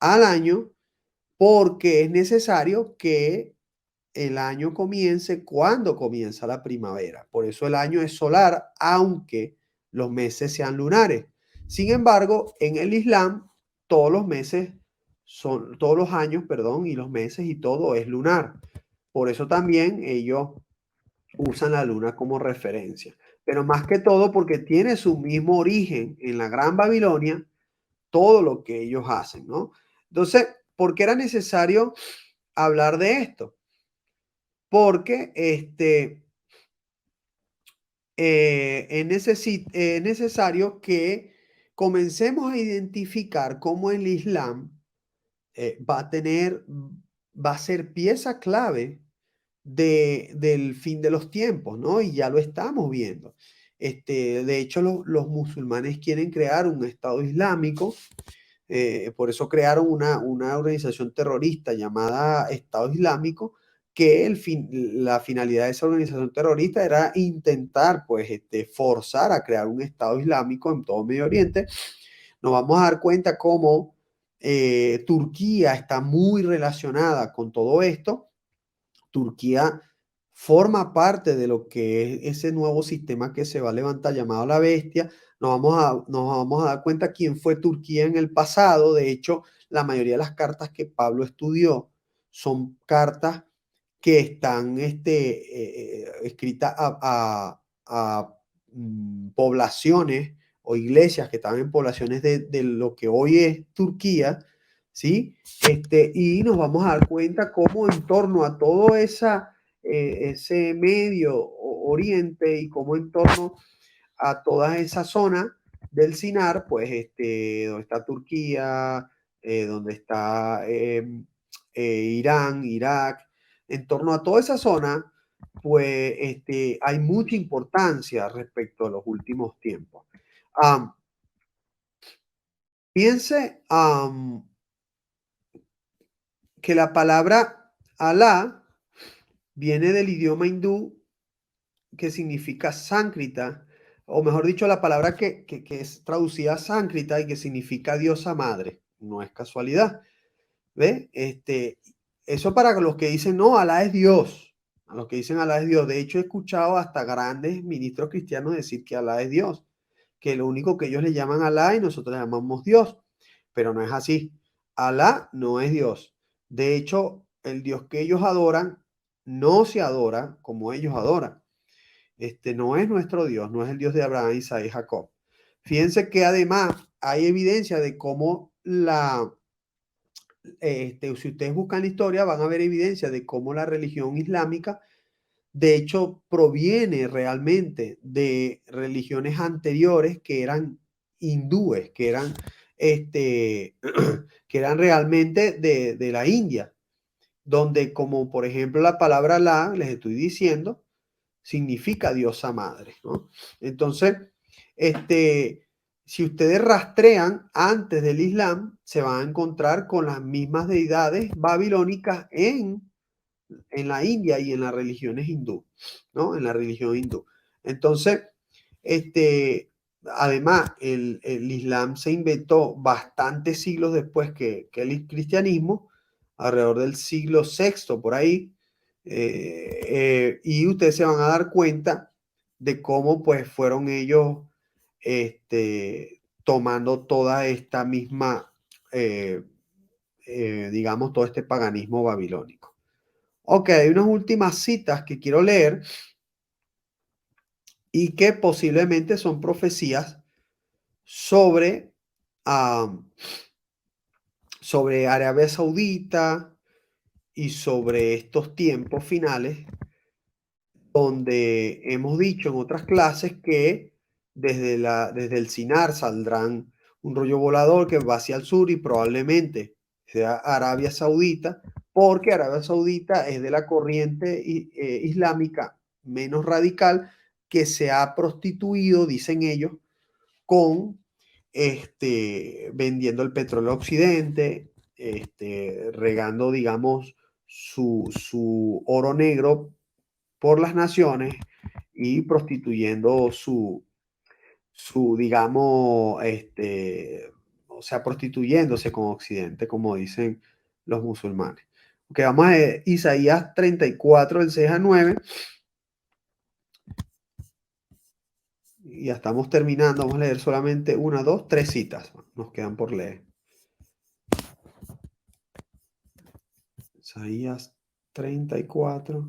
al año porque es necesario que el año comience cuando comienza la primavera. Por eso el año es solar, aunque los meses sean lunares. Sin embargo, en el Islam, todos los meses son, todos los años, perdón, y los meses y todo es lunar. Por eso también ellos usan la luna como referencia. Pero más que todo porque tiene su mismo origen en la Gran Babilonia, todo lo que ellos hacen, ¿no? Entonces, ¿por qué era necesario hablar de esto? Porque es necesario que comencemos a identificar cómo el Islam va a ser pieza clave del fin de los tiempos, ¿no? Y ya lo estamos viendo. De hecho, los musulmanes quieren crear un Estado islámico, por eso crearon una organización terrorista llamada Estado Islámico, que la finalidad de esa organización terrorista era intentar, pues, forzar a crear un Estado Islámico en todo Medio Oriente. Nos vamos a dar cuenta cómo Turquía está muy relacionada con todo esto. Turquía forma parte de lo que es ese nuevo sistema que se va a levantar llamado la bestia. Nos vamos a dar cuenta quién fue Turquía en el pasado. De hecho, la mayoría de las cartas que Pablo estudió son cartas que están escritas a poblaciones o iglesias que estaban en poblaciones de lo que hoy es Turquía, ¿sí? Y nos vamos a dar cuenta cómo en torno a todo ese medio oriente y cómo en torno a toda esa zona del Sinar, pues donde está Turquía, donde está Irán, Irak, en torno a toda esa zona, pues hay mucha importancia respecto a los últimos tiempos. Um, piense que la palabra Alá viene del idioma hindú que significa sáncrita, o mejor dicho, la palabra que es traducida sáncrita y que significa diosa madre. No es casualidad. ¿Ve? Eso para los que dicen, no, Alá es Dios. A los que dicen Alá es Dios. De hecho, he escuchado hasta grandes ministros cristianos decir que Alá es Dios. Que lo único que ellos le llaman Alá y nosotros le llamamos Dios. Pero no es así. Alá no es Dios. De hecho, el Dios que ellos adoran no se adora como ellos adoran. No es nuestro Dios, no es el Dios de Abraham, Isaac y Jacob. Fíjense que además hay evidencia de cómo si ustedes buscan la historia, van a ver evidencia de cómo la religión islámica, de hecho, proviene realmente de religiones anteriores que eran hindúes, que eran que eran realmente de la India, donde como por ejemplo la palabra Alá, les estoy diciendo, significa diosa madre, ¿no? Entonces, si ustedes rastrean antes del Islam, se van a encontrar con las mismas deidades babilónicas en la India y en las religiones hindú, ¿no? En la religión hindú. Entonces, además, el Islam se inventó bastantes siglos después que el cristianismo, alrededor del siglo VI, por ahí, y ustedes se van a dar cuenta de cómo pues fueron ellos tomando toda esta misma, digamos, todo este paganismo babilónico. Ok, hay unas últimas citas que quiero leer y que posiblemente son profecías sobre, sobre Arabia Saudita y sobre estos tiempos finales, donde hemos dicho en otras clases que desde el Sinar saldrán un rollo volador que va hacia el sur y probablemente sea Arabia Saudita, porque Arabia Saudita es de la corriente islámica menos radical que se ha prostituido, dicen ellos, con vendiendo el petróleo a Occidente, regando, digamos, su oro negro por las naciones y prostituyendo digamos, o sea, prostituyéndose con Occidente, como dicen los musulmanes. Ok, vamos a ver Isaías 34, del 6 a 9. Y ya estamos terminando. Vamos a leer solamente una, dos, tres citas. Nos quedan por leer. Isaías 34.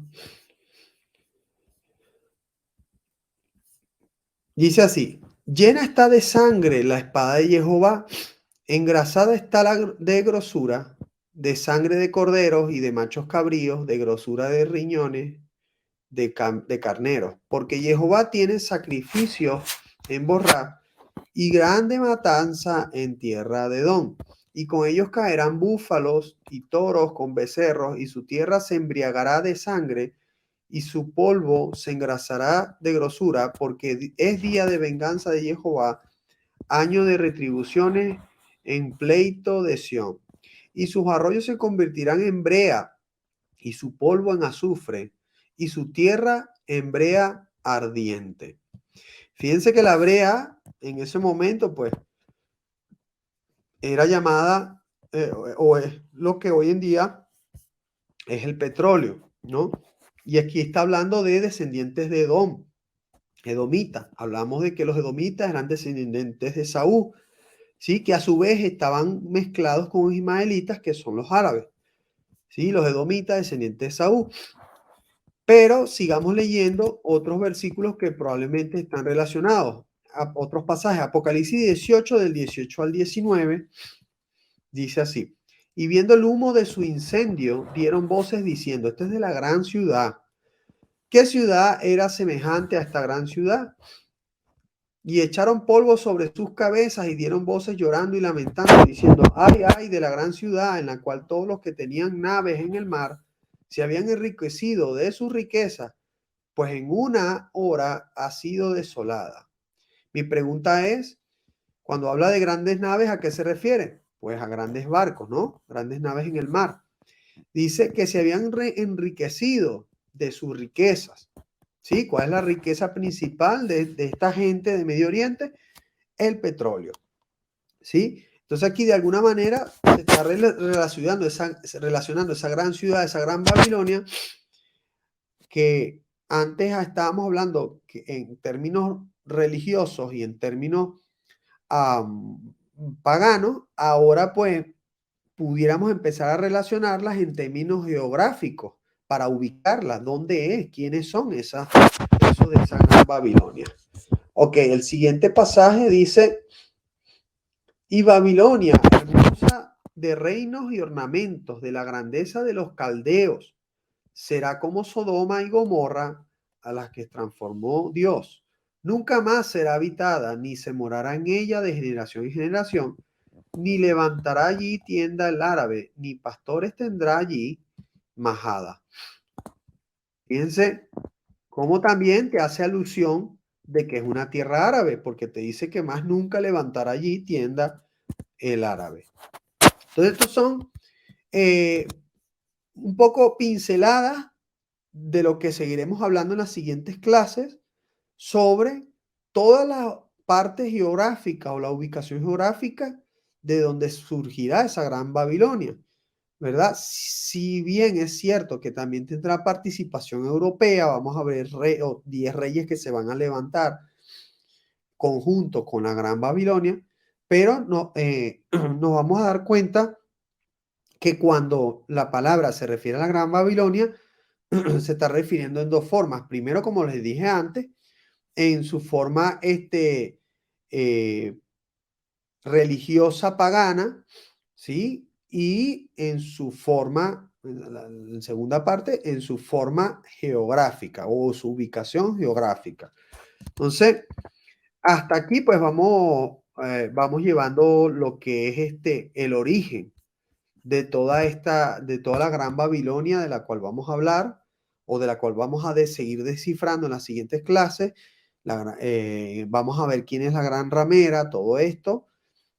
Dice así: llena está de sangre la espada de Jehová, engrasada está la de grosura, de sangre de corderos y de machos cabríos, de grosura de riñones, de carneros, porque Jehová tiene sacrificios en Borrá y grande matanza en tierra de Edom. Y con ellos caerán búfalos y toros con becerros, y su tierra se embriagará de sangre, y su polvo se engrasará de grosura, porque es día de venganza de Jehová, año de retribuciones en pleito de Sión. Y sus arroyos se convertirán en brea, y su polvo en azufre, y su tierra en brea ardiente. Fíjense que la brea en ese momento, pues, era llamada, o es lo que hoy en día es el petróleo, ¿no? Y aquí está hablando de descendientes de Edom, edomitas. Hablamos de que los edomitas eran descendientes de Saúl, ¿sí? Que a su vez estaban mezclados con los ismaelitas, que son los árabes, ¿sí? Los edomitas, descendientes de Saúl. Pero sigamos leyendo otros versículos que probablemente están relacionados. A otros pasajes, Apocalipsis 18, del 18 al 19, dice así: y viendo el humo de su incendio, dieron voces diciendo, esta es de la gran ciudad. ¿Qué ciudad era semejante a esta gran ciudad? Y echaron polvo sobre sus cabezas y dieron voces llorando y lamentando, diciendo, ay, ay de la gran ciudad en la cual todos los que tenían naves en el mar se habían enriquecido de su riqueza, pues en una hora ha sido desolada. Mi pregunta es, cuando habla de grandes naves, ¿a qué se refiere? Pues a grandes barcos, ¿no? Grandes naves en el mar. Dice que se habían enriquecido de sus riquezas. ¿Sí? ¿Cuál es la riqueza principal de esta gente de Medio Oriente? El petróleo. ¿Sí? Entonces aquí de alguna manera se está relacionando esa gran ciudad, esa gran Babilonia, que antes estábamos hablando que en términos religiosos y en términos paganos, ahora pues pudiéramos empezar a relacionarlas en términos geográficos para ubicarlas, dónde es, quiénes son esos de esa gran Babilonia. Ok, el siguiente pasaje dice, y Babilonia, hermosa de reinos y ornamentos, de la grandeza de los caldeos, será como Sodoma y Gomorra, a las que transformó Dios. Nunca más será habitada, ni se morará en ella de generación en generación. ni levantará allí tienda el árabe, ni pastores tendrá allí majada. Fíjense cómo también te hace alusión de que es una tierra árabe, porque te dice que más nunca levantará allí tienda el árabe. Entonces, estos son un poco pinceladas de lo que seguiremos hablando en las siguientes clases sobre toda la parte geográfica o la ubicación geográfica de donde surgirá esa gran Babilonia, ¿verdad? Si bien es cierto que también tendrá participación europea, vamos a ver 10 reyes que se van a levantar conjunto con la gran Babilonia, pero no, nos vamos a dar cuenta que cuando la palabra se refiere a la gran Babilonia, se está refiriendo en dos formas. Primero, como les dije antes, en su forma eh, religiosa pagana, ¿sí? Y en su forma, en segunda parte, en su forma geográfica o su ubicación geográfica. Entonces, hasta aquí pues vamos llevando lo que es el origen de toda la gran Babilonia de la cual vamos a hablar o de la cual vamos a seguir descifrando en las siguientes clases. Vamos a ver quién es la gran ramera, todo esto.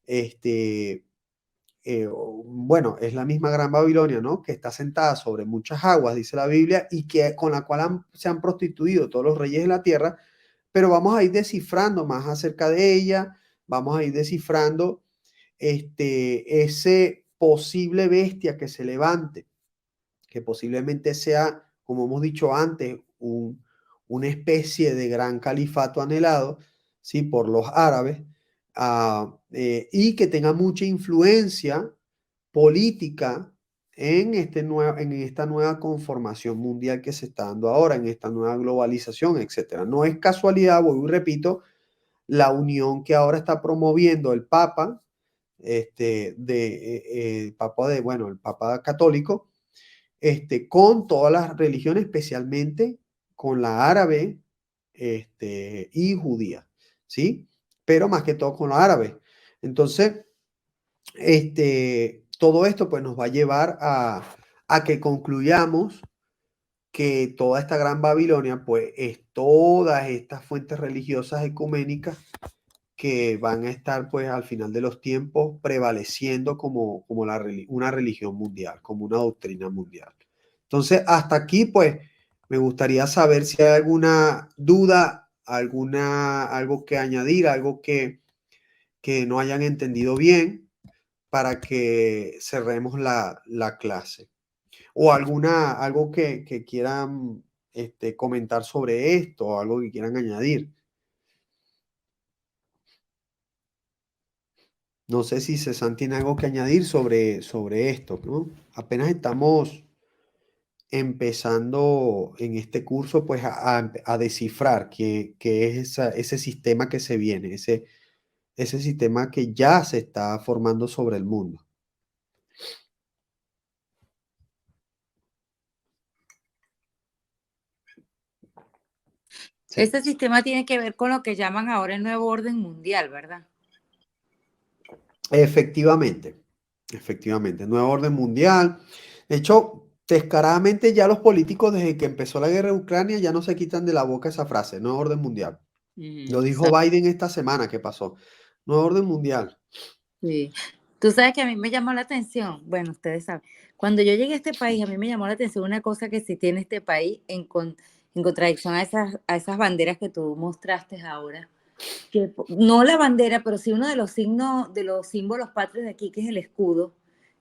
Este, bueno, es la misma gran Babilonia, ¿no? Que está sentada sobre muchas aguas, dice la Biblia, y que con la cual se han prostituido todos los reyes de la tierra, pero vamos a ir descifrando más acerca de ella, vamos a ir descifrando ese posible bestia que se levante, que posiblemente sea, como hemos dicho antes, una especie de gran califato anhelado, ¿sí? Por los árabes, y que tenga mucha influencia política en esta nueva conformación mundial que se está dando ahora, en esta nueva globalización, etcétera. No es casualidad, vuelvo y repito, la unión que ahora está promoviendo el Papa, bueno, el Papa católico, con todas las religiones, especialmente con la árabe, y judía, ¿sí? Pero más que todo con la árabe. Entonces, todo esto pues nos va a llevar a que concluyamos que toda esta gran Babilonia pues es todas estas fuentes religiosas ecuménicas que van a estar pues al final de los tiempos prevaleciendo como una religión mundial, como una doctrina mundial. Entonces, hasta aquí pues me gustaría saber si hay alguna duda, algo que añadir, algo que no hayan entendido bien para que cerremos la clase. O algo que quieran comentar sobre esto, o algo que quieran añadir. No sé si César tiene algo que añadir sobre esto, ¿no? Apenas estamos empezando en este curso, pues a descifrar qué es ese sistema que se viene, ese sistema que ya se está formando sobre el mundo. Sí. Este sistema tiene que ver con lo que llaman ahora el nuevo orden mundial, ¿verdad? Efectivamente, nuevo orden mundial. De hecho, descaradamente ya los políticos desde que empezó la guerra de Ucrania ya no se quitan de la boca esa frase, nuevo orden mundial. Lo dijo Biden esta semana que pasó, nuevo orden mundial. Sí. Tú sabes que a mí me llamó la atención, bueno, ustedes saben, cuando yo llegué a este país, a mí me llamó la atención una cosa que sí tiene este país en contradicción a esas banderas que tú mostraste ahora, que no la bandera, pero sí uno de los signos, de los símbolos patrios de aquí, que es el escudo,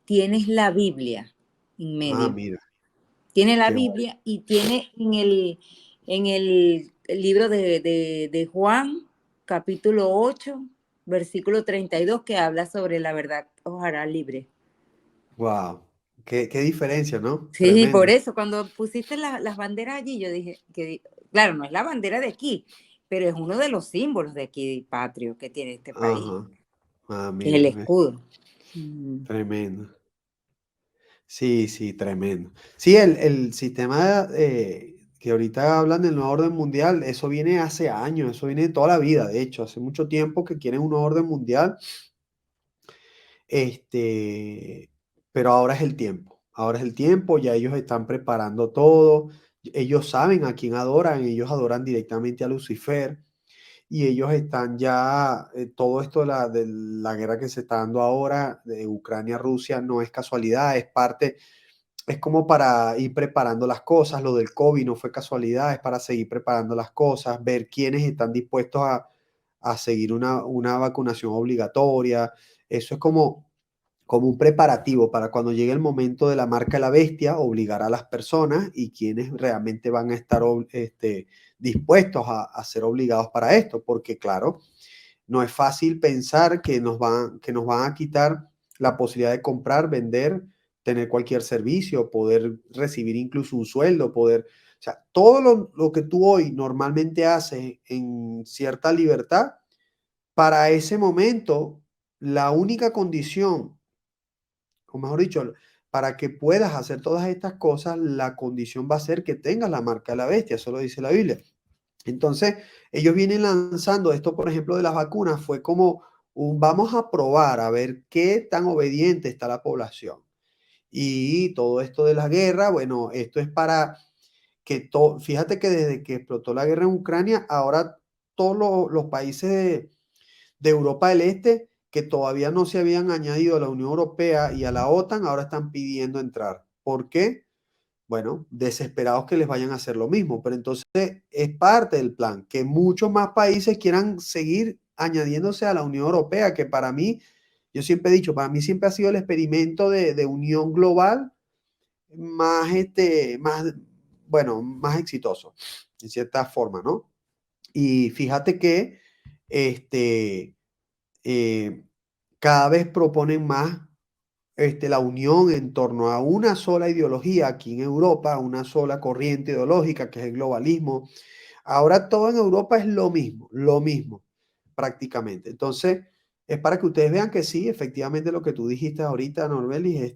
tienes la Biblia en Ah, medio. mira, Tiene la qué bueno. Biblia y tiene el libro de Juan, capítulo 8, versículo 32, que habla sobre la verdad os hará libre. Wow, qué diferencia, ¿no? Sí, por Tremendo. eso, cuando pusiste las banderas allí, yo dije que, claro, no es la bandera de aquí, pero es uno de los símbolos de aquí, patrio, que tiene este país, Ajá. Ah, que es el mira, escudo. Mm. tremendo. Sí, sí, tremendo. Sí, el sistema que ahorita hablan del nuevo orden mundial, eso viene hace años, eso viene de toda la vida, de hecho, hace mucho tiempo que quieren un nuevo orden mundial. Pero ahora es el tiempo, ya ellos están preparando todo, ellos saben a quién adoran, ellos adoran directamente a Lucifer y ellos están ya, todo esto de la guerra que se está dando ahora, de Ucrania-Rusia, no es casualidad, es parte, es como para ir preparando las cosas, lo del COVID no fue casualidad, es para seguir preparando las cosas, ver quiénes están dispuestos a seguir una vacunación obligatoria, eso es como un preparativo para cuando llegue el momento de la marca de la bestia, obligar a las personas y quienes realmente van a estar dispuestos a ser obligados para esto, porque claro, no es fácil pensar que nos van a quitar la posibilidad de comprar, vender, tener cualquier servicio, poder recibir incluso un sueldo, poder, o sea, todo lo que tú hoy normalmente haces en cierta libertad, para ese momento, la única condición o mejor dicho, para que puedas hacer todas estas cosas, la condición va a ser que tengas la marca de la bestia, eso lo dice la Biblia. Entonces, ellos vienen lanzando esto, por ejemplo, de las vacunas, fue como vamos a probar a ver qué tan obediente está la población. Y todo esto de la guerra, bueno, esto es para que todo, fíjate que desde que explotó la guerra en Ucrania, ahora todos los países de Europa del Este que todavía no se habían añadido a la Unión Europea y a la OTAN, ahora están pidiendo entrar. ¿Por qué? Bueno, desesperados que les vayan a hacer lo mismo, pero entonces es parte del plan, que muchos más países quieran seguir añadiéndose a la Unión Europea, que para mí, yo siempre he dicho, para mí siempre ha sido el experimento de unión global más, bueno, más exitoso, en cierta forma, ¿no? Y fíjate que, este, eh, cada vez proponen más la unión en torno a una sola ideología aquí en Europa, una sola corriente ideológica que es el globalismo. Ahora todo en Europa es lo mismo prácticamente. Entonces, es para que ustedes vean que sí, efectivamente lo que tú dijiste ahorita, Norbelis,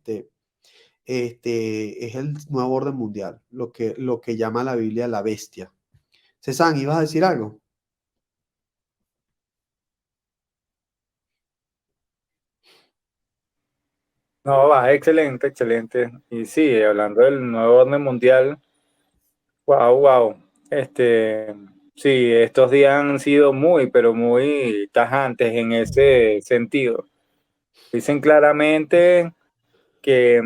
es el nuevo orden mundial, lo que llama la Biblia la bestia. César, ¿ibas a decir algo? No, va, excelente, excelente. Y sí, hablando del nuevo orden mundial, wow, wow. Este, sí, estos días han sido muy, pero muy tajantes en ese sentido. Dicen claramente que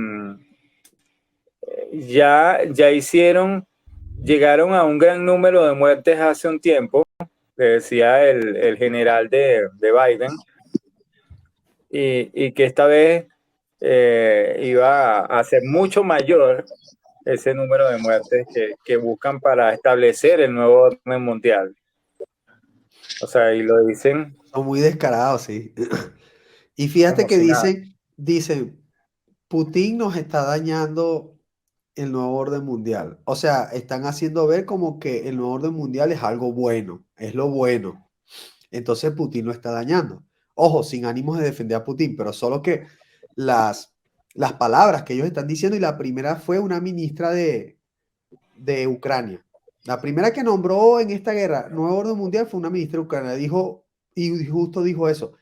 ya llegaron a un gran número de muertes hace un tiempo, le decía el general de Biden, y que esta vez iba a ser mucho mayor ese número de muertes que buscan para establecer el nuevo orden mundial. O sea, y lo dicen Son muy descarados, sí. Y fíjate como que si nada. dicen, Putin nos está dañando el nuevo orden mundial. O sea, están haciendo ver como que el nuevo orden mundial es algo bueno, es lo bueno. Entonces Putin lo está dañando. Ojo, sin ánimos de defender a Putin, pero solo que las, las palabras que ellos están diciendo, y la primera fue una ministra de Ucrania. La primera que nombró en esta guerra nuevo orden mundial fue una ministra de Ucrania. Dijo, y justo dijo eso.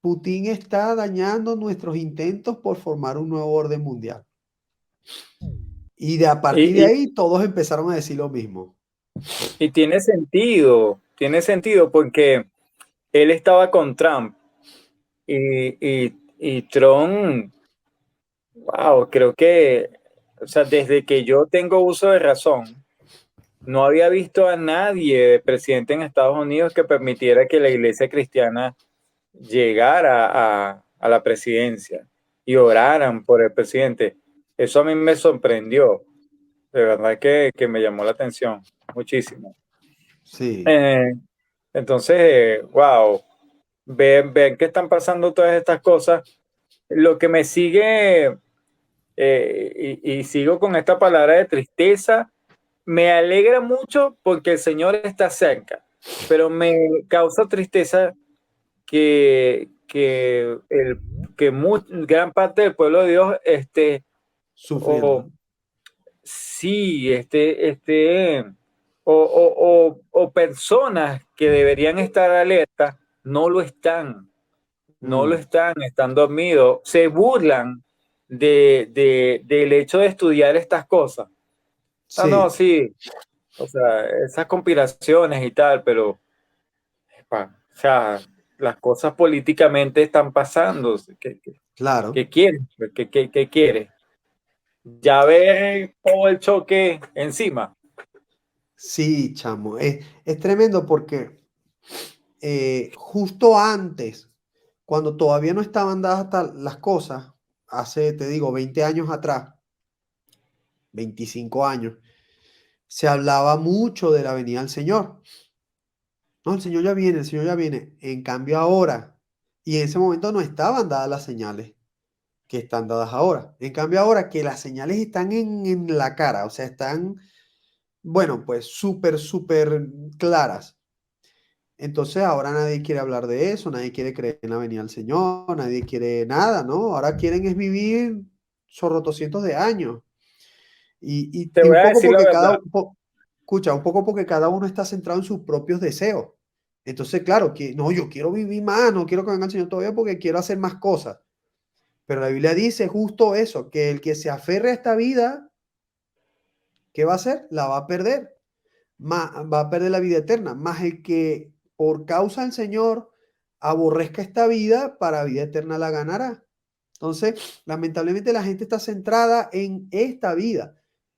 Putin está dañando nuestros intentos por formar un nuevo orden mundial. Y de a partir de Y, y, ahí todos empezaron a decir lo mismo. y tiene sentido porque él estaba con Trump y Trump, wow, creo que, o sea, desde que yo tengo uso de razón, no había visto a nadie de presidente en Estados Unidos que permitiera que la iglesia cristiana llegara a la presidencia y oraran por el presidente. Eso a mí me sorprendió, de verdad que me llamó la atención muchísimo. Sí, Eh, entonces, wow, ver que están pasando todas estas cosas. Lo que me sigue, y sigo con esta palabra de tristeza, me alegra mucho porque el Señor está cerca, pero me causa tristeza que gran parte del pueblo de Dios o sufriendo. sí, o personas que deberían estar alerta, no lo están. no lo Mm, están dormidos, se burlan del hecho de estudiar estas cosas. Ah, no, sí, sí, o sea, esas conspiraciones y tal, pero, o sea, las cosas políticamente están pasando. claro. ¿Qué quiere? ¿Qué quiere? Ya ve todo el choque encima. Sí, chamo. Es tremendo porque justo antes, cuando todavía no estaban dadas las cosas, hace, te digo, 20 años atrás, 25 años, se hablaba mucho de la venida del Señor. No, el Señor ya viene, el Señor ya viene. En cambio ahora, y en ese momento no estaban dadas las señales que están dadas ahora. En cambio ahora que las señales están en la cara, o sea, están, bueno, pues súper, súper claras. Entonces ahora nadie quiere hablar de eso, nadie quiere creer en la venida del Señor, nadie quiere nada, ¿no? Ahora quieren es vivir cientos de años. Te Y voy un a poco decir la porque verdad. escucha, un poco porque cada uno está centrado en sus propios deseos. Entonces, claro, que no, yo quiero vivir más, no quiero que venga el Señor todavía porque quiero hacer más cosas. Pero la Biblia dice justo eso, que el que se aferre a esta vida, ¿qué va a hacer? La va a perder. Va a perder la vida eterna. Más el que por causa del Señor aborrezca esta vida, para vida eterna la ganará. Entonces, lamentablemente la gente está centrada en esta vida.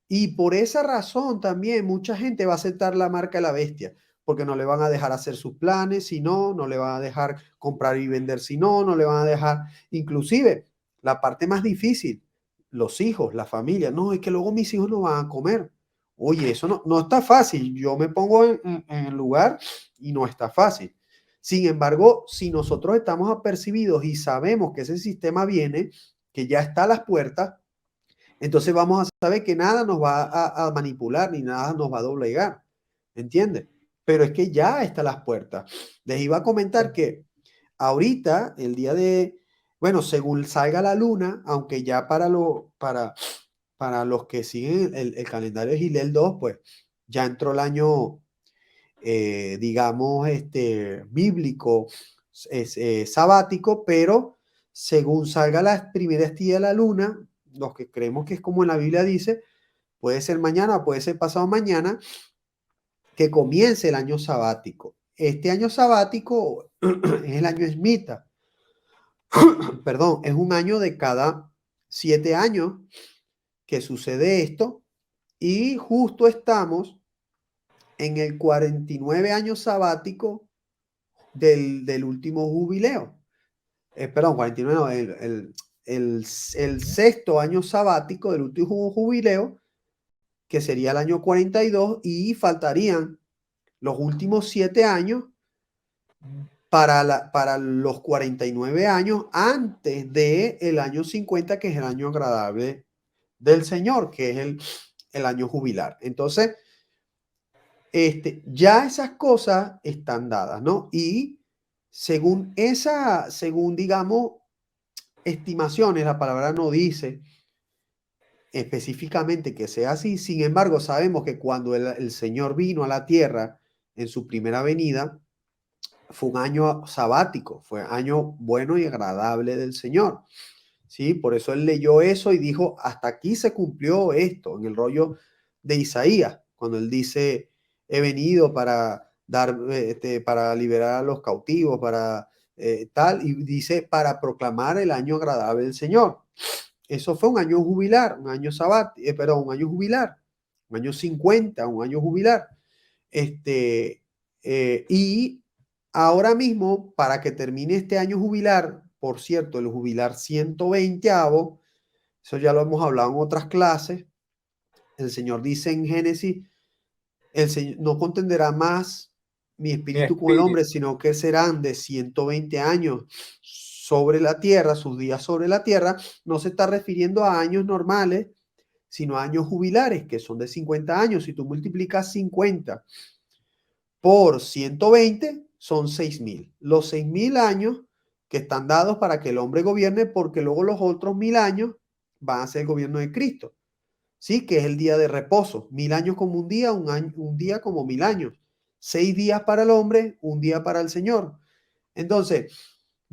Y por esa razón también mucha gente va a aceptar la marca de la bestia, porque no le van a dejar hacer sus planes, si no, no le van a dejar comprar y vender, si no, no le van a dejar, inclusive, la parte más difícil, los hijos, la familia. No, es que luego mis hijos no van a comer. Oye, eso no está fácil. Yo me pongo en el lugar y no está fácil. Sin embargo, si nosotros estamos apercibidos y sabemos que ese sistema viene, que ya está a las puertas, entonces vamos a saber que nada nos va a manipular ni nada nos va a doblegar. ¿Entiendes? Pero es que ya está a las puertas. Les iba a comentar que ahorita, el día de, bueno, según salga la luna, aunque ya para los que siguen el calendario de Gilel 2, pues ya entró el año, digamos, bíblico, sabático, pero según salga la primera estilla de la luna, los que creemos que es como en la Biblia dice, puede ser mañana, puede ser pasado mañana, que comience el año sabático. Este año sabático es el año esmita, perdón, es un año de cada 7 años que sucede esto y justo estamos en el 49 año sabático del último jubileo. Perdón, 49, no, el sexto año sabático del último jubileo, que sería el año 42, y faltarían los últimos 7 años para los 49 años antes del año 50, que es el año agradable del Señor, que es el año jubilar. Entonces, ya esas cosas están dadas, ¿no? Y según digamos, estimaciones, la palabra no dice específicamente que sea así. Sin embargo, sabemos que cuando el Señor vino a la tierra en su primera venida, fue un año sabático, fue año bueno y agradable del Señor. ¿Sí? Por eso él leyó eso y dijo, hasta aquí se cumplió esto, en el rollo de Isaías, cuando él dice, he venido para dar, para liberar a los cautivos, para tal, y dice, para proclamar el año agradable del Señor. Eso fue un año jubilar, un año perdón, un año jubilar, un año 50, un año jubilar. Y ahora mismo, para que termine este año jubilar, por cierto, el jubilar 120avo, eso ya lo hemos hablado en otras clases, el Señor dice en Génesis, el Señor no contenderá más mi Mi espíritu con el hombre, espíritu. sino que serán de 120 años sobre la tierra, sus días sobre la tierra. No se está refiriendo a años normales, sino a años jubilares, que son de 50 años. Si tú multiplicas 50 por 120, son 6.000. Los 6.000 años que están dados para que el hombre gobierne, porque luego los otros 1.000 años van a ser el gobierno de Cristo. Sí, que es el día de reposo. 1.000 años como un día, un día como 1.000 años. 6 días para el hombre, un día para el Señor. Entonces,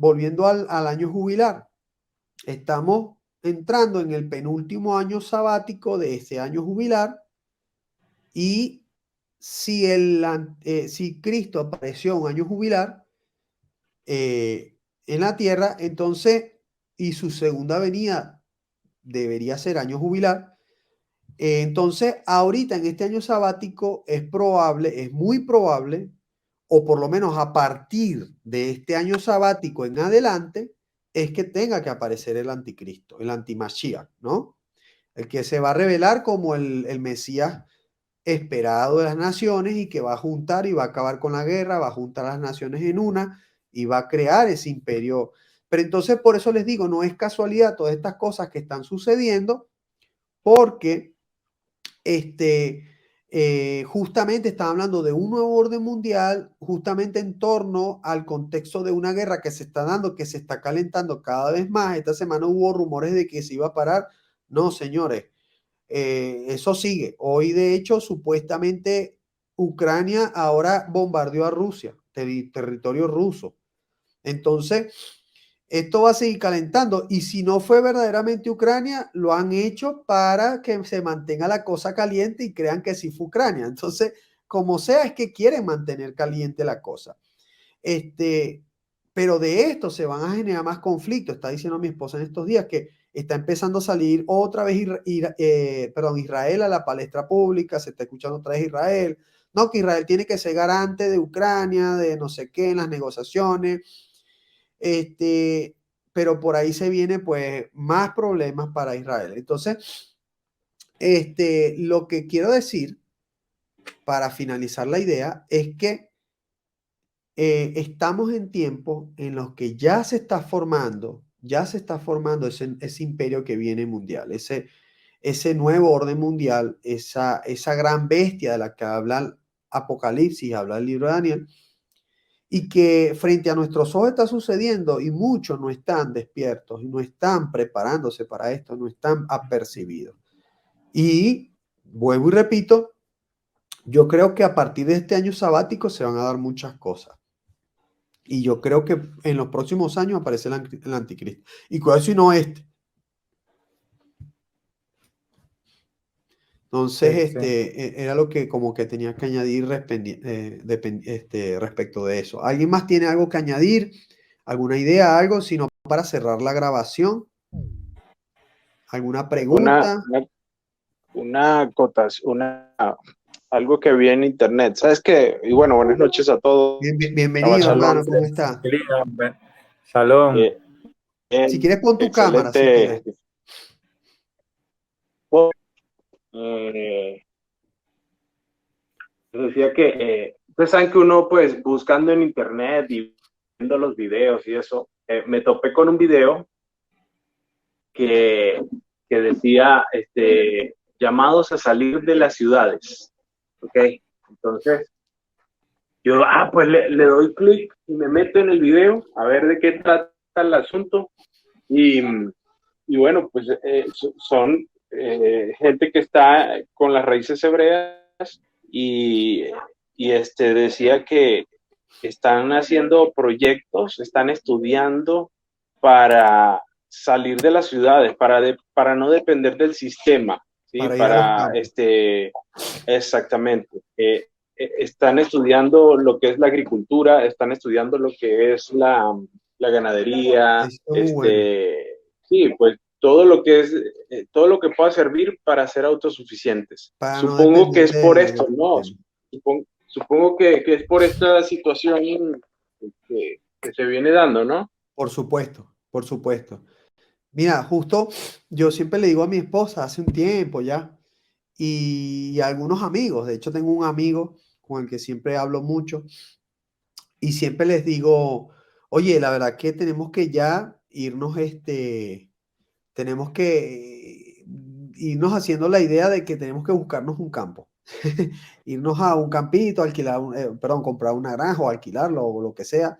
volviendo al año jubilar, estamos entrando en el penúltimo año sabático de ese año jubilar y si Cristo apareció un año jubilar en la tierra, entonces, y su segunda venida debería ser año jubilar, entonces ahorita en este año sabático es probable, es muy probable, o por lo menos a partir de este año sabático en adelante, es que tenga que aparecer el anticristo, el antimashiach, ¿no? El que se va a revelar como el Mesías esperado de las naciones y que va a juntar y va a acabar con la guerra, va a juntar a las naciones en una y va a crear ese imperio. Pero entonces por eso les digo, no es casualidad todas estas cosas que están sucediendo, porque justamente estaba hablando de un nuevo orden mundial, justamente en torno al contexto de una guerra que se está dando, que se está calentando cada vez más. Esta semana hubo rumores de que se iba a parar. No, señores, eso sigue. Hoy, de hecho, supuestamente Ucrania ahora bombardeó a Rusia, territorio ruso. Entonces, esto va a seguir calentando y si no fue verdaderamente Ucrania, lo han hecho para que se mantenga la cosa caliente y crean que sí fue Ucrania. Entonces, como sea, es que quieren mantener caliente la cosa. Pero de esto se van a generar más conflictos. Está diciendo mi esposa en estos días que está empezando a salir otra vez Israel a la palestra pública, se está escuchando otra vez Israel. No, que Israel tiene que ser garante de Ucrania, de no sé qué en las negociaciones. Pero por ahí se viene pues más problemas para Israel. Entonces, lo que quiero decir para finalizar la idea es que estamos en tiempos en los que ya se está formando ese imperio que viene mundial, ese nuevo orden mundial, esa gran bestia de la que habla Apocalipsis, habla el libro de Daniel, y que frente a nuestros ojos está sucediendo y muchos no están despiertos y no están preparándose para esto, no están apercibidos. Y vuelvo y repito, yo creo que a partir de este año sabático se van a dar muchas cosas. Y yo creo que en los próximos años aparece el anticristo. Y cuidado si no este. Entonces, era lo que como que tenía que añadir respecto de eso. ¿Alguien más tiene algo que añadir? ¿Alguna idea, algo? Sino para cerrar la grabación. ¿Alguna pregunta? Una acotación, algo que vi en internet. ¿Sabes qué? Y bueno, buenas noches a todos. Bienvenido, hermano, ¿cómo está? Salón. Si quieres, pon tu cámara. Si quieres. Decía que ustedes saben que uno pues buscando en internet y viendo los videos y eso, me topé con un video que decía llamados a salir de las ciudades. ¿Ok? Entonces yo pues le doy clic y me meto en el video a ver de qué trata el asunto y bueno, pues son gente que está con las raíces hebreas y decía que están haciendo proyectos, están estudiando para salir de las ciudades, para no depender del sistema, ¿sí? Exactamente. Están estudiando lo que es la agricultura, están estudiando lo que es la ganadería, sí, pues todo lo que pueda servir para ser autosuficientes. Supongo que es por esto, ¿no? Supongo que es por esta situación que se viene dando, ¿no? Por supuesto, por supuesto. Mira, justo yo siempre le digo a mi esposa hace un tiempo ya, y a algunos amigos, de hecho tengo un amigo con el que siempre hablo mucho, y siempre les digo, oye, la verdad que tenemos que ya irnos, tenemos que irnos haciendo la idea de que tenemos que buscarnos un campo. Irnos a un campito, alquilar, comprar una granja o alquilarlo o lo que sea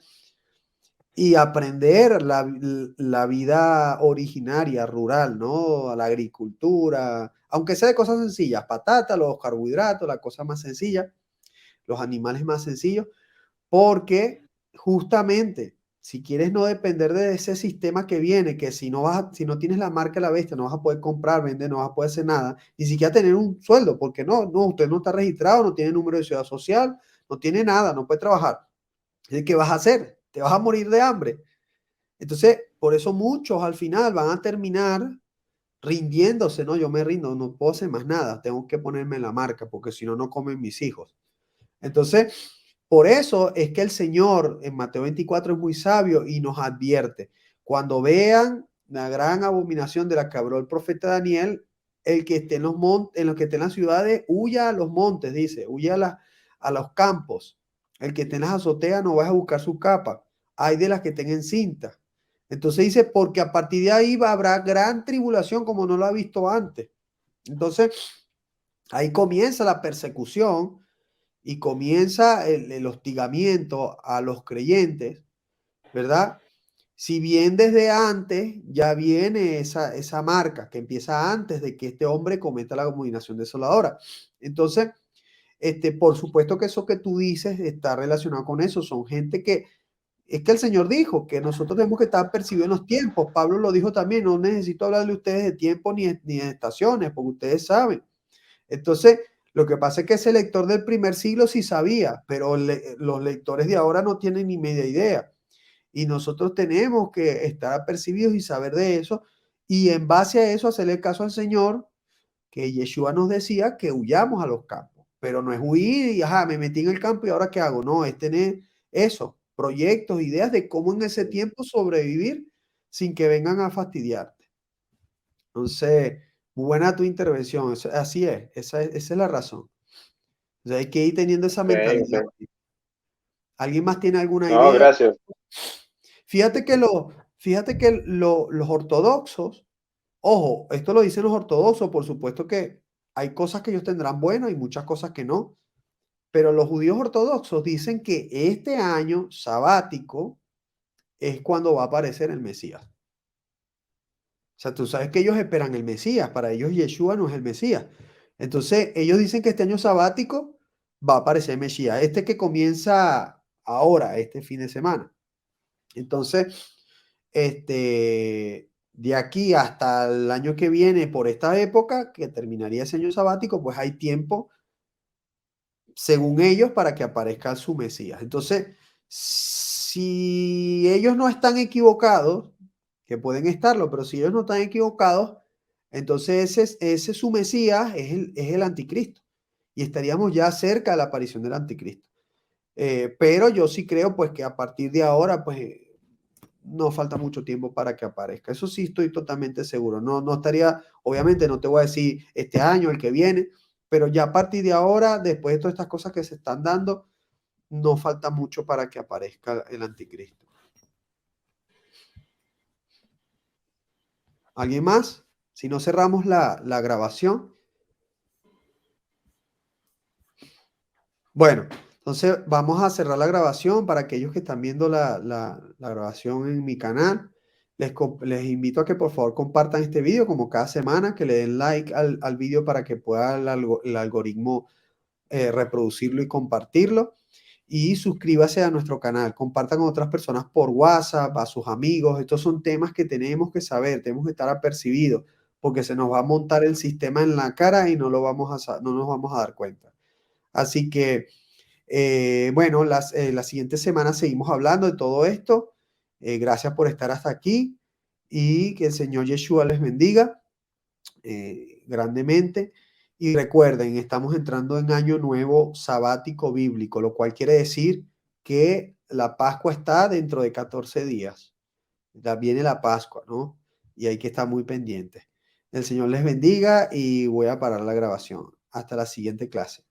y aprender la vida originaria, rural, ¿no? La agricultura, aunque sea de cosas sencillas, patata, los carbohidratos, la cosa más sencilla, los animales más sencillos, porque justamente si quieres no depender de ese sistema que viene, que si no tienes la marca de la bestia, no vas a poder comprar, vender, no vas a poder hacer nada, ni siquiera tener un sueldo, porque no, usted no está registrado, no tiene número de ciudad social, no tiene nada, no puede trabajar. ¿Qué vas a hacer? Te vas a morir de hambre. Entonces, por eso muchos al final van a terminar rindiéndose, ¿no? Yo me rindo, no puedo hacer más nada, tengo que ponerme la marca, porque si no, no comen mis hijos. Entonces, por eso es que el Señor en Mateo 24 es muy sabio y nos advierte, cuando vean la gran abominación de la que habló el profeta Daniel, el que esté en los montes, en los que esté en las ciudades, huya a los montes, dice, huya a los campos. El que esté en las azoteas no vaya a buscar su capa. Hay de las que estén cinta. Entonces dice, porque a partir de ahí habrá gran tribulación como no lo ha visto antes. Entonces, ahí comienza la persecución y comienza el hostigamiento a los creyentes, ¿verdad? Si bien desde antes ya viene esa marca que empieza antes de que este hombre cometa la abominación desoladora. Entonces, por supuesto que eso que tú dices está relacionado con eso. Son gente que, es que el Señor dijo que nosotros tenemos que estar percibidos en los tiempos. Pablo lo dijo también, no necesito hablarle a ustedes de tiempo ni de estaciones, porque ustedes saben. Entonces, lo que pasa es que ese lector del primer siglo sí sabía, pero los lectores de ahora no tienen ni media idea. Y nosotros tenemos que estar apercibidos y saber de eso. Y en base a eso, hacerle caso al Señor, que Yeshua nos decía que huyamos a los campos. Pero no es huir y, me metí en el campo y ahora ¿qué hago? No, es tener eso, proyectos, ideas de cómo en ese tiempo sobrevivir sin que vengan a fastidiarte. Entonces, muy buena tu intervención. Así es, esa es la razón. O sea, hay que ir teniendo esa mentalidad. Ok. ¿Alguien más tiene alguna No, idea? gracias. Fíjate que los ortodoxos, ojo, esto lo dicen los ortodoxos, por supuesto que hay cosas que ellos tendrán buenas y muchas cosas que no, pero los judíos ortodoxos dicen que este año sabático es cuando va a aparecer el Mesías. O sea, tú sabes que ellos esperan el Mesías, para ellos Yeshua no es el Mesías. Entonces, ellos dicen que este año sabático va a aparecer el Mesías, este que comienza ahora, este fin de semana. Entonces, de aquí hasta el año que viene, por esta época, que terminaría ese año sabático, pues hay tiempo, según ellos, para que aparezca su Mesías. Entonces, si ellos no están equivocados, que pueden estarlo, pero si ellos no están equivocados, entonces ese su Mesías es el anticristo. Y estaríamos ya cerca de la aparición del anticristo. Pero yo sí creo pues que a partir de ahora, pues no falta mucho tiempo para que aparezca. Eso sí estoy totalmente seguro. No estaría, obviamente no te voy a decir este año, el que viene, pero ya a partir de ahora, después de todas estas cosas que se están dando, no falta mucho para que aparezca el anticristo. ¿Alguien más? Si no cerramos la grabación. Bueno, entonces vamos a cerrar la grabación para aquellos que están viendo la grabación en mi canal. Les invito a que por favor compartan este video como cada semana, que le den like al video para que pueda el algoritmo reproducirlo y compartirlo. Y suscríbase a nuestro canal, compartan con otras personas por WhatsApp, a sus amigos. Estos son temas que tenemos que saber, tenemos que estar apercibidos, porque se nos va a montar el sistema en la cara y no nos vamos a dar cuenta. Así que, bueno, la siguiente semana seguimos hablando de todo esto. Gracias por estar hasta aquí y que el Señor Yeshua les bendiga grandemente. Y recuerden, estamos entrando en año nuevo sabático bíblico, lo cual quiere decir que la Pascua está dentro de 14 días. Ya viene la Pascua, ¿no? Y hay que estar muy pendientes. El Señor les bendiga y voy a parar la grabación. Hasta la siguiente clase.